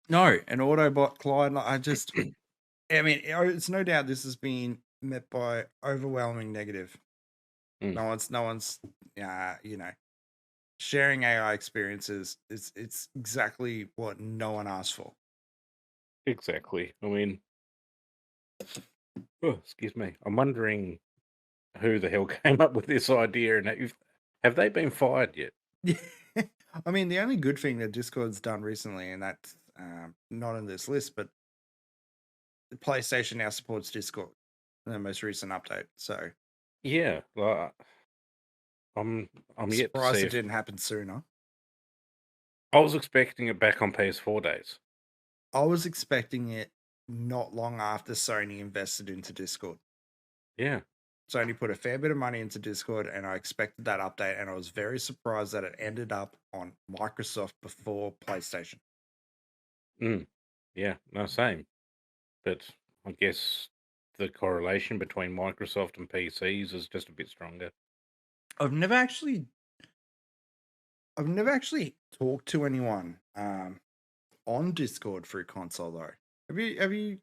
No, an Autobot Clyde. I mean, it's no doubt this has been met by overwhelming negative. No one's, sharing AI experiences. It's exactly what no one asked for. Exactly. I mean, oh, excuse me. I'm wondering who the hell came up with this idea, and have they been fired yet? I mean, the only good thing that Discord's done recently, and that's not on this list, but the PlayStation now supports Discord in the most recent update. So yeah, like, I'm yet to surprised see it didn't happen sooner. I was expecting it back on PS4 days. I was expecting it not long after Sony invested into Discord. Yeah. Sony put a fair bit of money into Discord, and I expected that update, and I was very surprised that it ended up on Microsoft before PlayStation. Yeah, no, same. But I guess the correlation between Microsoft and PCs is just a bit stronger. I've never actually talked to anyone on Discord through console though. Have you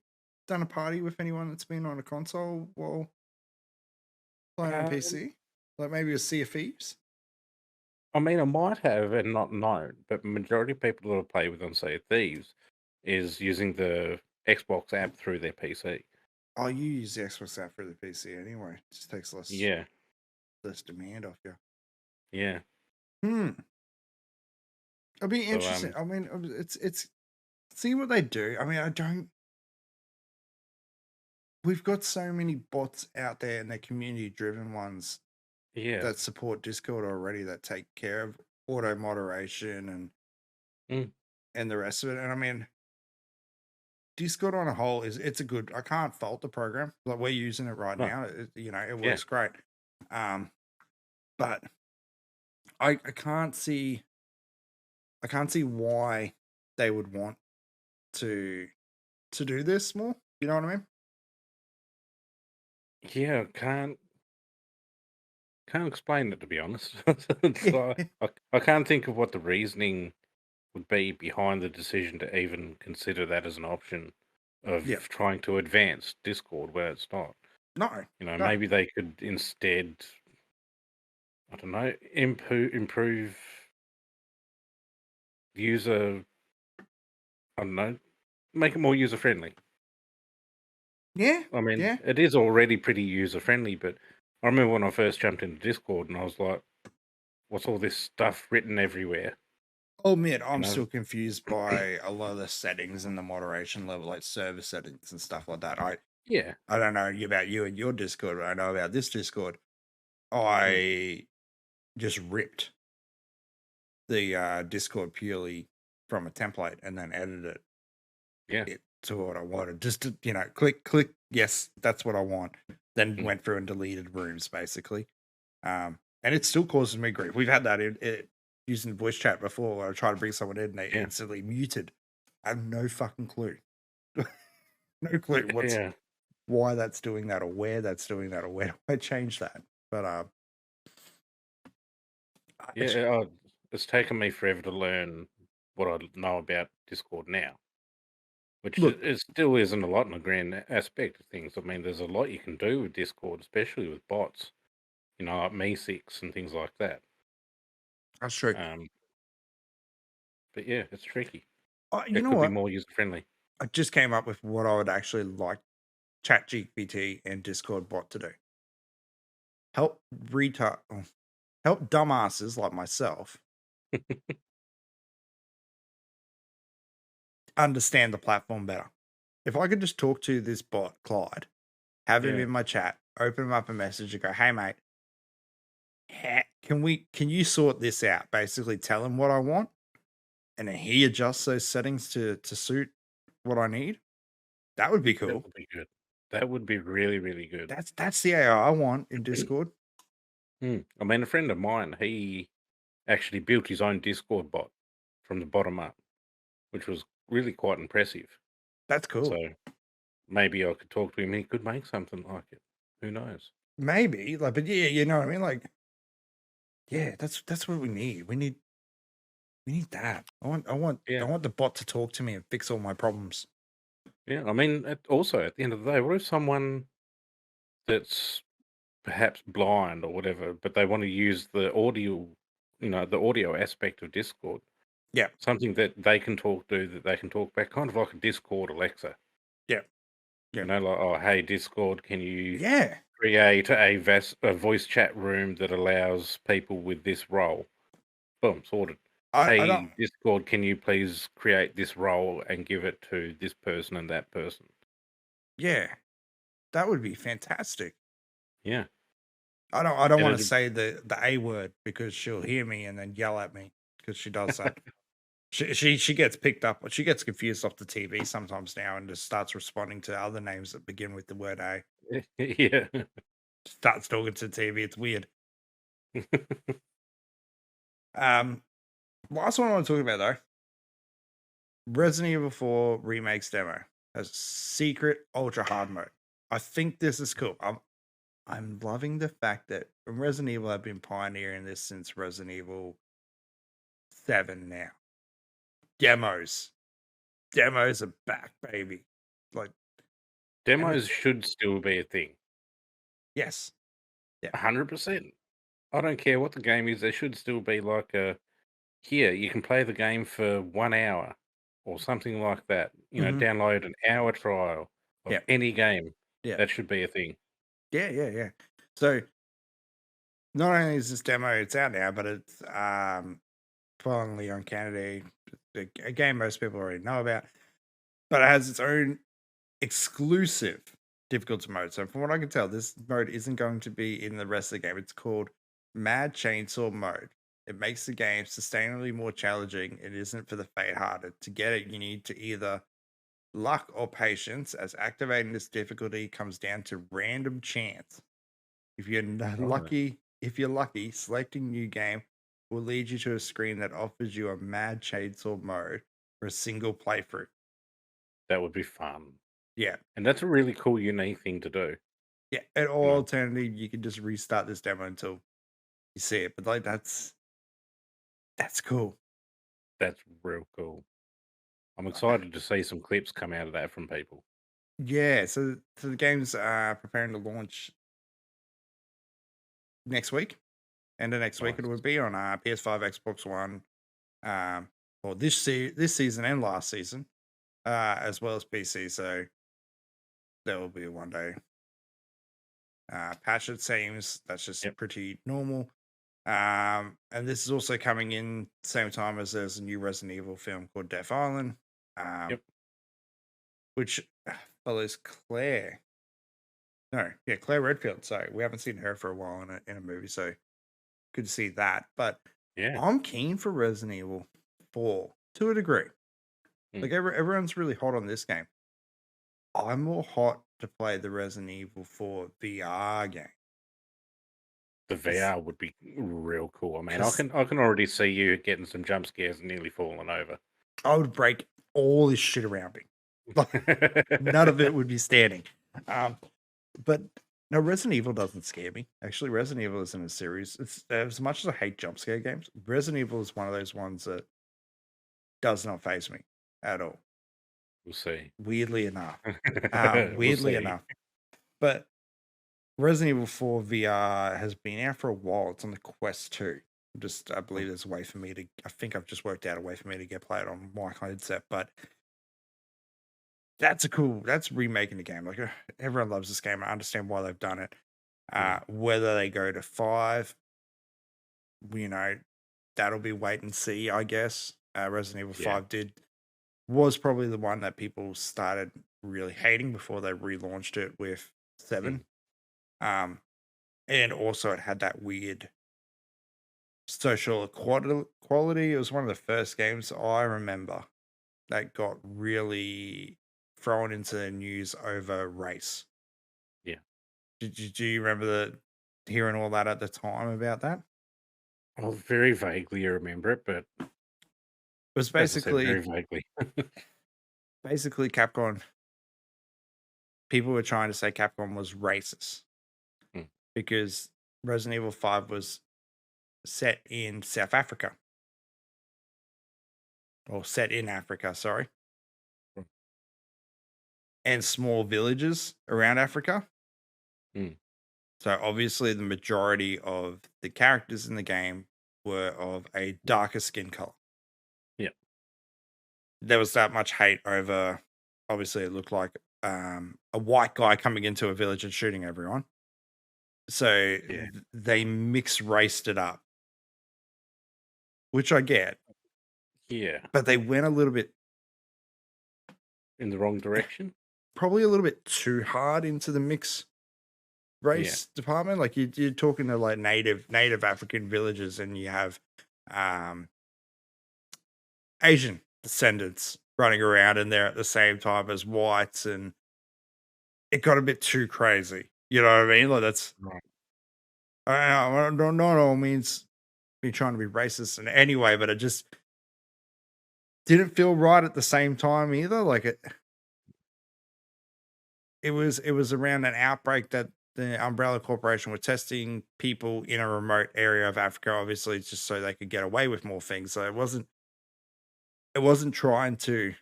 done a party with anyone that's been on a console while playing on PC? Like maybe a Sea of Thieves? I mean, I might have and not known, but the majority of people that I play with on Sea of Thieves is using the Xbox app through their PC. Oh, you use the Xbox app for the PC anyway. It just takes less demand off you. Yeah. It'll be interesting. I mean, it's see what they do. I mean, we've got so many bots out there, and they're community-driven ones that support Discord already, that take care of auto moderation and the rest of it. And I mean, Discord on a whole it's a good. I can't fault the program. Like we're using it right now. It works great. But I can't see why they would want to do this more. You know what I mean? Yeah, can't explain it, to be honest. I can't think of what the reasoning would be behind the decision to even consider that as an option of trying to advance Discord where it's not. No. Maybe they could instead, I don't know, improve user, I don't know, make it more user friendly. Yeah. I mean, it is already pretty user friendly, but I remember when I first jumped into Discord and I was like, what's all this stuff written everywhere? I'll admit, I'm still confused by a lot of the settings and the moderation level, like server settings and stuff like that. I don't know about you and your Discord, but I know about this Discord. I just ripped the Discord purely from a template and then edited it to what I wanted. Just to, click, yes, that's what I want. Then went through and deleted rooms, basically. And it still causes me grief. We've had that using voice chat before where I tried to bring someone in and they Yeah. instantly muted. I have no fucking clue. No clue Yeah. why that's doing that or where that's doing that or where do I change that. But it's- Yeah. It's taken me forever to learn what I know about Discord now, which Look- it still isn't a lot in the grand aspect of things. I mean, there's a lot you can do with Discord, especially with bots, like Me6 and things like that. that's true. But yeah, it's tricky. You It know could what? be more user friendly. I just came up with what I would actually like ChatGPT and Discord bot to do. Help dumbasses like myself understand the platform better. If I could just talk to this bot, Clyde, have him Yeah. in my chat, open him up a message and go, hey mate, can you sort this out? Basically tell him what I want and then he adjusts those settings to suit what I need. That would be That cool. would be good. That would be really, really good. That's the AI I want in Discord. I mean, a friend of mine, he actually built his own Discord bot from the bottom up, which was really quite impressive. That's cool. So maybe I could talk to him. He could make something like it. Who knows? Maybe, but yeah, you know what I mean? Yeah, that's what we need. We need that. I want the bot to talk to me and fix all my problems. Yeah, I mean, also at the end of the day, what if someone that's perhaps blind or whatever, but they want to use the audio, the audio aspect of Discord? Yeah. Something that they can talk to, that they can talk back, kind of like a Discord Alexa. Yeah. Yeah. Like, oh, hey, Discord, can you Yeah. create a voice chat room that allows people with this role? Boom, sorted. I Hey, don't. Discord, can you please create this role and give it to this person and that person? Yeah, that would be fantastic. Yeah. I don't want to it'd- say the A word because she'll hear me and then yell at me because she does that. she gets picked up. She gets confused off the TV sometimes now and just starts responding to other names that begin with the word A. Yeah. Starts talking to the TV. It's weird. Last one I want to talk about though. Resident Evil 4 Remakes demo has secret ultra hard mode. I think this is cool. I'm loving the fact that Resident Evil have been pioneering this since Resident Evil 7 now. Demos are back, baby. Demos should still be a thing. Yes. 100%. I don't care what the game is. There should still be like here, you can play the game for 1 hour or something like that. Download an hour trial of any game. Yeah. That should be a thing. Yeah. So not only is this demo, it's out now, but it's Fallen Leon Kennedy, a game most people already know about, but it has its own exclusive difficulty mode. So from what I can tell, this mode isn't going to be in the rest of the game. It's called Mad Chainsaw mode. It makes the game sustainably more challenging. It isn't for the faint-hearted. To get it, you need to either luck or patience, as activating this difficulty comes down to random chance. If you're lucky, selecting new game will lead you to a screen that offers you a Mad Chainsaw mode for a single playthrough. That would be fun. Yeah. And that's a really cool, unique thing to do. Yeah. And alternatively, you can just restart this demo until you see it. But that's cool. That's real cool. I'm excited to see some clips come out of that from people. Yeah. So the game's preparing to launch next week. End of next week it would be on PS5, Xbox One, well this season and last season, as well as PC. So there will be a 1 day patch. It seems that's just pretty normal. And this is also coming in same time as there's a new Resident Evil film called Death Island, which follows Claire Redfield. Sorry, we haven't seen her for a while in a movie, so good to see that. But I'm keen for Resident Evil 4 to a degree. Like everyone's really hot on this game. I'm more hot to play the Resident Evil 4 VR game. The VR would be real cool. I mean, I 'Cause- can already see you getting some jump scares and nearly falling over. I would break all this shit around me. None of it would be standing. But no, Resident Evil doesn't scare me. Actually, Resident Evil isn't a series. It's as much as I hate jump scare games, Resident Evil is one of those ones that does not faze me at all. We'll see. Weirdly enough. We'll Weirdly see. enough. But Resident Evil 4 VR has been out for a while. It's on the Quest 2. I believe there's a way for me to, I think I've just worked out a way for me to get played on my headset, but that's remaking the game. Like, everyone loves this game. I understand why they've done it. Whether they go to 5, that'll be wait and see, I guess. Resident Evil 5 was probably the one that people started really hating before they relaunched it with 7. And also it had that weird social equality. It was one of the first games I remember that got really thrown into the news over race. Yeah. Do you remember hearing all that at the time about that? I'll very vaguely remember it, but It was as I said, basically very vaguely. Capcom. People were trying to say Capcom was racist because Resident Evil 5 was set in South Africa. Or set in Africa, sorry. And small villages around Africa. So obviously the majority of the characters in the game were of a darker skin color. Yeah. There was that much hate over, obviously it looked like a white guy coming into a village and shooting everyone. So they mixed raced it up, which I get. Yeah. But they went a little bit In the wrong direction? probably a little bit too hard into the mix race department. Like you're talking to like native African villages, and you have Asian descendants running around in there at the same time as whites, and it got a bit too crazy. You know what I mean? Like that's Right. I don't know. All means me trying to be racist in any way, but it just didn't feel right at the same time either. Like it was around an outbreak that the Umbrella Corporation were testing people in a remote area of Africa, obviously just so they could get away with more things. So it wasn't trying to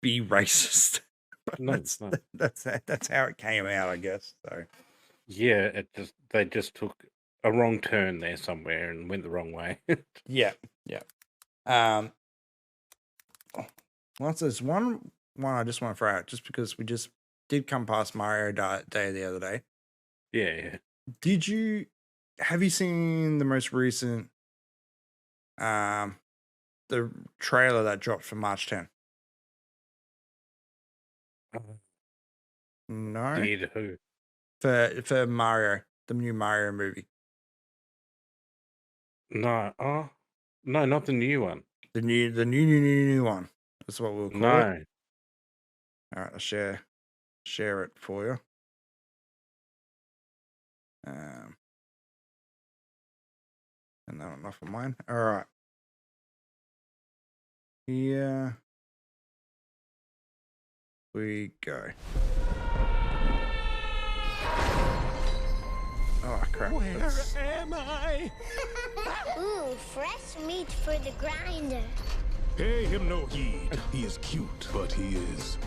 be racist. No, That's how it came out, I guess. So yeah, they just took a wrong turn there somewhere and went the wrong way. yeah. Well, there's one I just want to throw out, just because we just did come past Mario Day the other day. Yeah. Have you seen the most recent the trailer that dropped for March 10? No. Did who? For Mario, the new Mario movie. No. Oh, no, not the new one. The new one. That's what we'll call it. No. All right, I'll share it for you. And then enough of mine. All right. Here we go. Oh crap! Where am I? Ooh, fresh meat for the grinder. Pay him no heed. He is cute, but he is.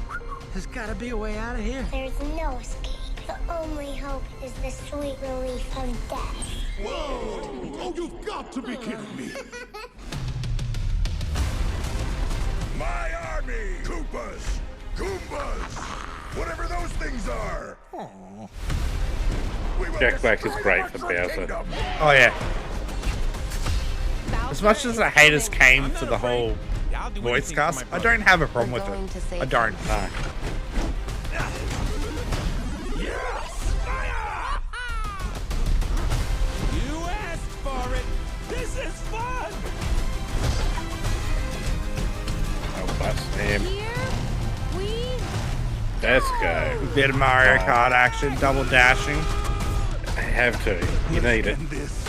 There's gotta be a way out of here. There's no escape. The only hope is the sweet relief of death. Whoa! Oh, you've got to be kidding me. My army! Koopas! Goombas! Whatever those things are! Jack Black is great for Bowser. Oh yeah. As much as the haters came for the whole voice cast, I don't have a problem with it. I don't. No. You asked for it. This is fun. Oh, bust him. Here we Let's go. Bit of Mario Kart action, double dashing. have to. You need it. End this.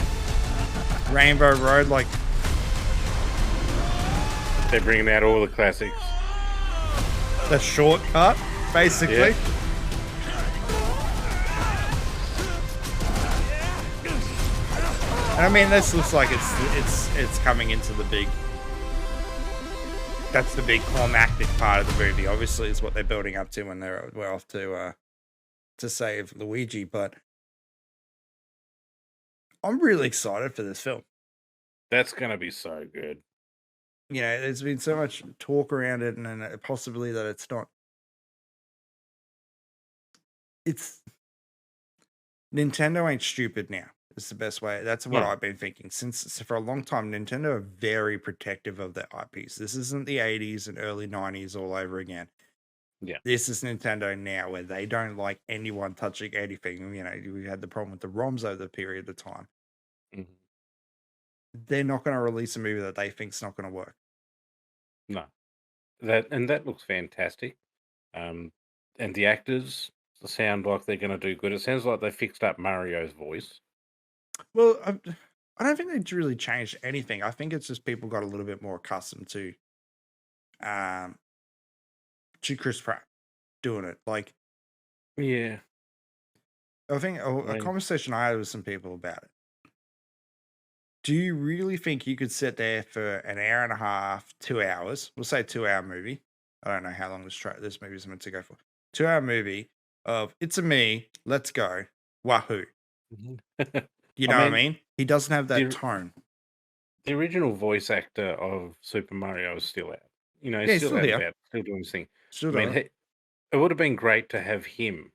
Rainbow Road, like They're bringing out all the classics. the shortcut, basically. Yeah. And I mean, this looks like it's coming into the big. That's the big climactic part of the movie. Obviously, it's what they're building up to when we're off to save Luigi. But I'm really excited for this film. That's gonna be so good. You know, there's been so much talk around it, and a possibility that it's not. It's Nintendo ain't stupid now. It's the best way. That's what Yeah. I've been thinking for a long time. Nintendo are very protective of their IPs. This isn't the 80s and early 90s all over again. Yeah. This is Nintendo now, where they don't like anyone touching anything. You know, we had the problem with the ROMs over the period of time. Mhm. They're not going to release a movie that they think's not going to work. No, that looks fantastic. And the actors sound like they're going to do good. It sounds like they fixed up Mario's voice. Well, I don't think they really changed anything. I think it's just people got a little bit more accustomed to Chris Pratt doing it. Like, Yeah. I think a mean- conversation I had with some people about it. Do you really think you could sit there for an hour and a half, 2 hours? We'll say 2 hour movie. I don't know how long this movie is meant to go for. 2 hour movie of it's a me, let's go, wahoo. You know what I mean? He doesn't have that the- tone. The original voice actor of Super Mario is still out. You know, Yeah, he's he's still out here. and about, still doing his thing. Still I mean, doing it. it would have been great to have him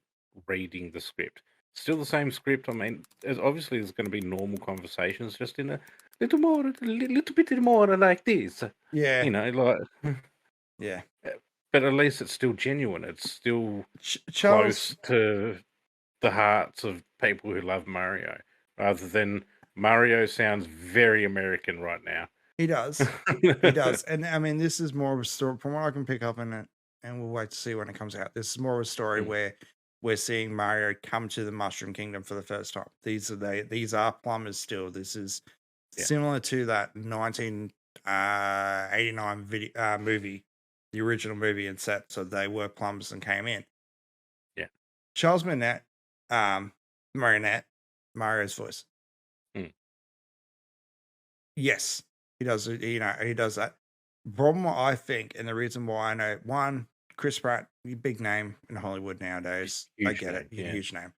reading the script. Still the same script. I mean, obviously there's going to be normal conversations, just in a little bit more like this. Yeah, You know, like, yeah. but at least it's still genuine. It's still Charles, close to the hearts of people who love Mario, rather than Mario sounds very American right now. he does. He does. And I mean, this is more of a story from what I can pick up in it, and we'll wait to see when it comes out. This is more of a story where we're seeing Mario come to the Mushroom Kingdom for the first time. These are plumbers still. This is similar to that 1989 movie, the original movie and set. So they were plumbers and came in. Yeah. Charles Martinet, Marionette, Mario's voice. Yes, he does. You know, he does that. Problem, I think, and the reason why I know, one, Chris Pratt, big name in Hollywood nowadays. I Huge get name, it, yeah. huge name.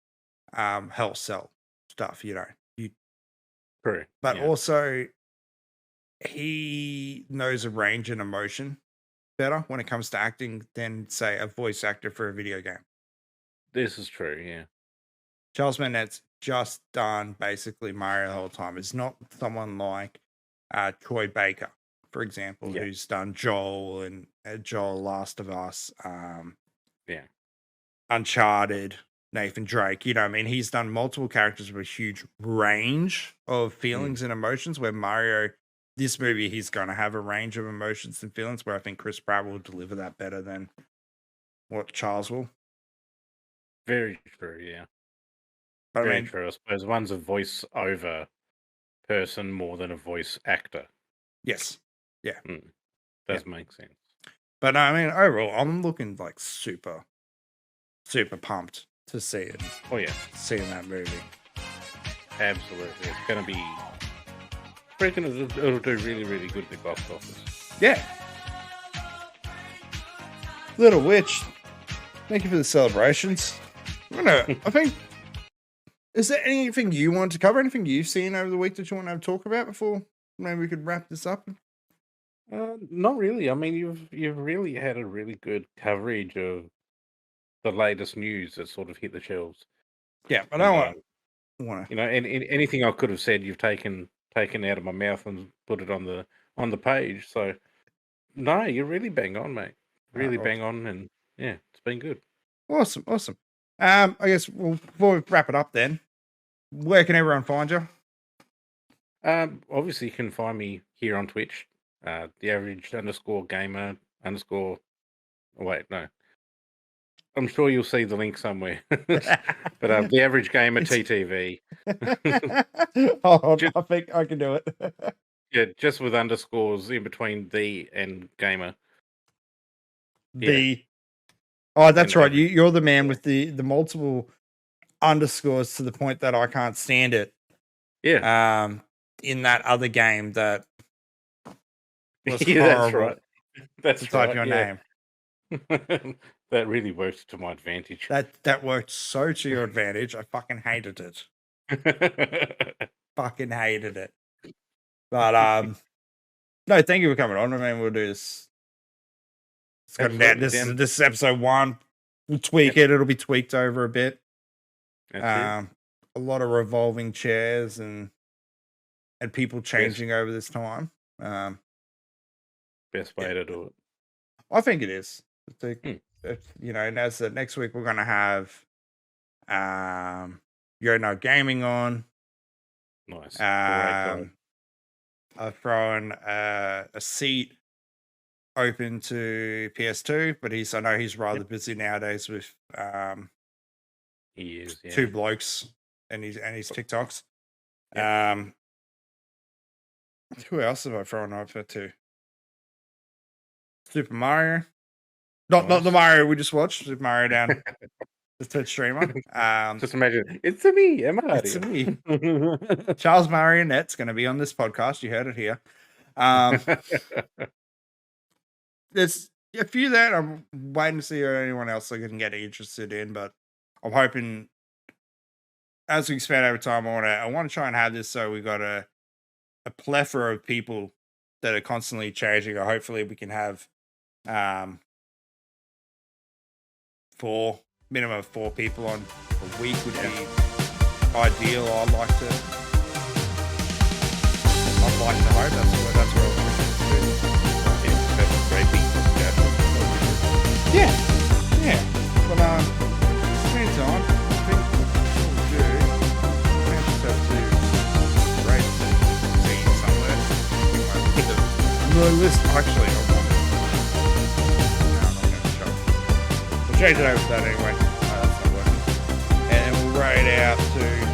Help sell stuff, you know. True. But yeah. also, he knows a range and emotion better when it comes to acting than, say, a voice actor for a video game. This is true, yeah. Charles Martinet's just done basically Mario the whole time. It's not someone like Troy Baker, for example, Yeah. who's done Joel and Joel Last of Us, Yeah. Uncharted, Nathan Drake. You know, I mean, he's done multiple characters with a huge range of feelings and emotions. Where Mario, this movie, he's going to have a range of emotions and feelings. Where I think Chris Pratt will deliver that better than what Charles will. Very true, yeah. But I Very mean, true. I suppose one's a voice over person more than a voice actor. yes. Does make sense. But I mean, overall, I'm looking like super pumped to see it, Oh yeah, seeing that movie. absolutely. It's going to be. I reckon it'll do really, really good in the box office. Yeah. Little Witch, thank you for the celebrations. I think. Is there anything you want to cover? Anything you've seen over the week that you want to talk about before maybe we could wrap this up? Not really. I mean, you've really had a really good coverage of the latest news that sort of hit the shelves. Yeah, but I don't want to. You know, and anything I could have said, you've taken out of my mouth and put it on the page. So, no, you're really bang on, mate. Really well. bang on, and yeah, it's been good. Awesome. I guess before we wrap it up, then, where can everyone find you? Obviously, you can find me here on Twitch, the average _gamer _ Wait, no. I'm sure you'll see the link somewhere. But the average gamer TTV. Hold on, I think I can do it. Yeah, just with underscores in between the and gamer. Oh, that's And right. You're the man with the multiple underscores to the point that I can't stand it. Yeah. In that other game that was Yeah, horrible that's right. That's to type right, your yeah. name. That really works to my advantage. That worked so to your advantage. I fucking hated it. Fucking hated it. But no, thank you for coming on. I mean, we'll do this. It's got down. This is episode 1. We'll tweak it. It'll be tweaked over a bit. That's A lot of revolving chairs and people changing over this time. Best way to do it. I think it is. You know, and as next week we're gonna have Yo No Gaming on. Nice. I've thrown a seat open to PS2, but I know he's rather busy nowadays with He is, yeah. 2 blokes and his TikToks. Who else have I thrown over to? Super Mario. Not the Mario we just watched. Super Mario down the Twitch streamer. Just imagine, it's me, Mario. It's me. Charles Marionette's going to be on this podcast. You heard it here. There's a few that I'm waiting to see if anyone else I can get interested in, but I'm hoping as we expand over time, I want to try and have this so we've got a plethora of people that are constantly changing. Or hopefully we can have minimum of 4 people on a week would be ideal. I'd like to hope that's where I want to yeah. But meantime, I think what we'll do, we just have to rate scene somewhere. No list actually I want it. No, I'm not going to show it. We'll change it over to that anyway. That's not working. And we'll rate out to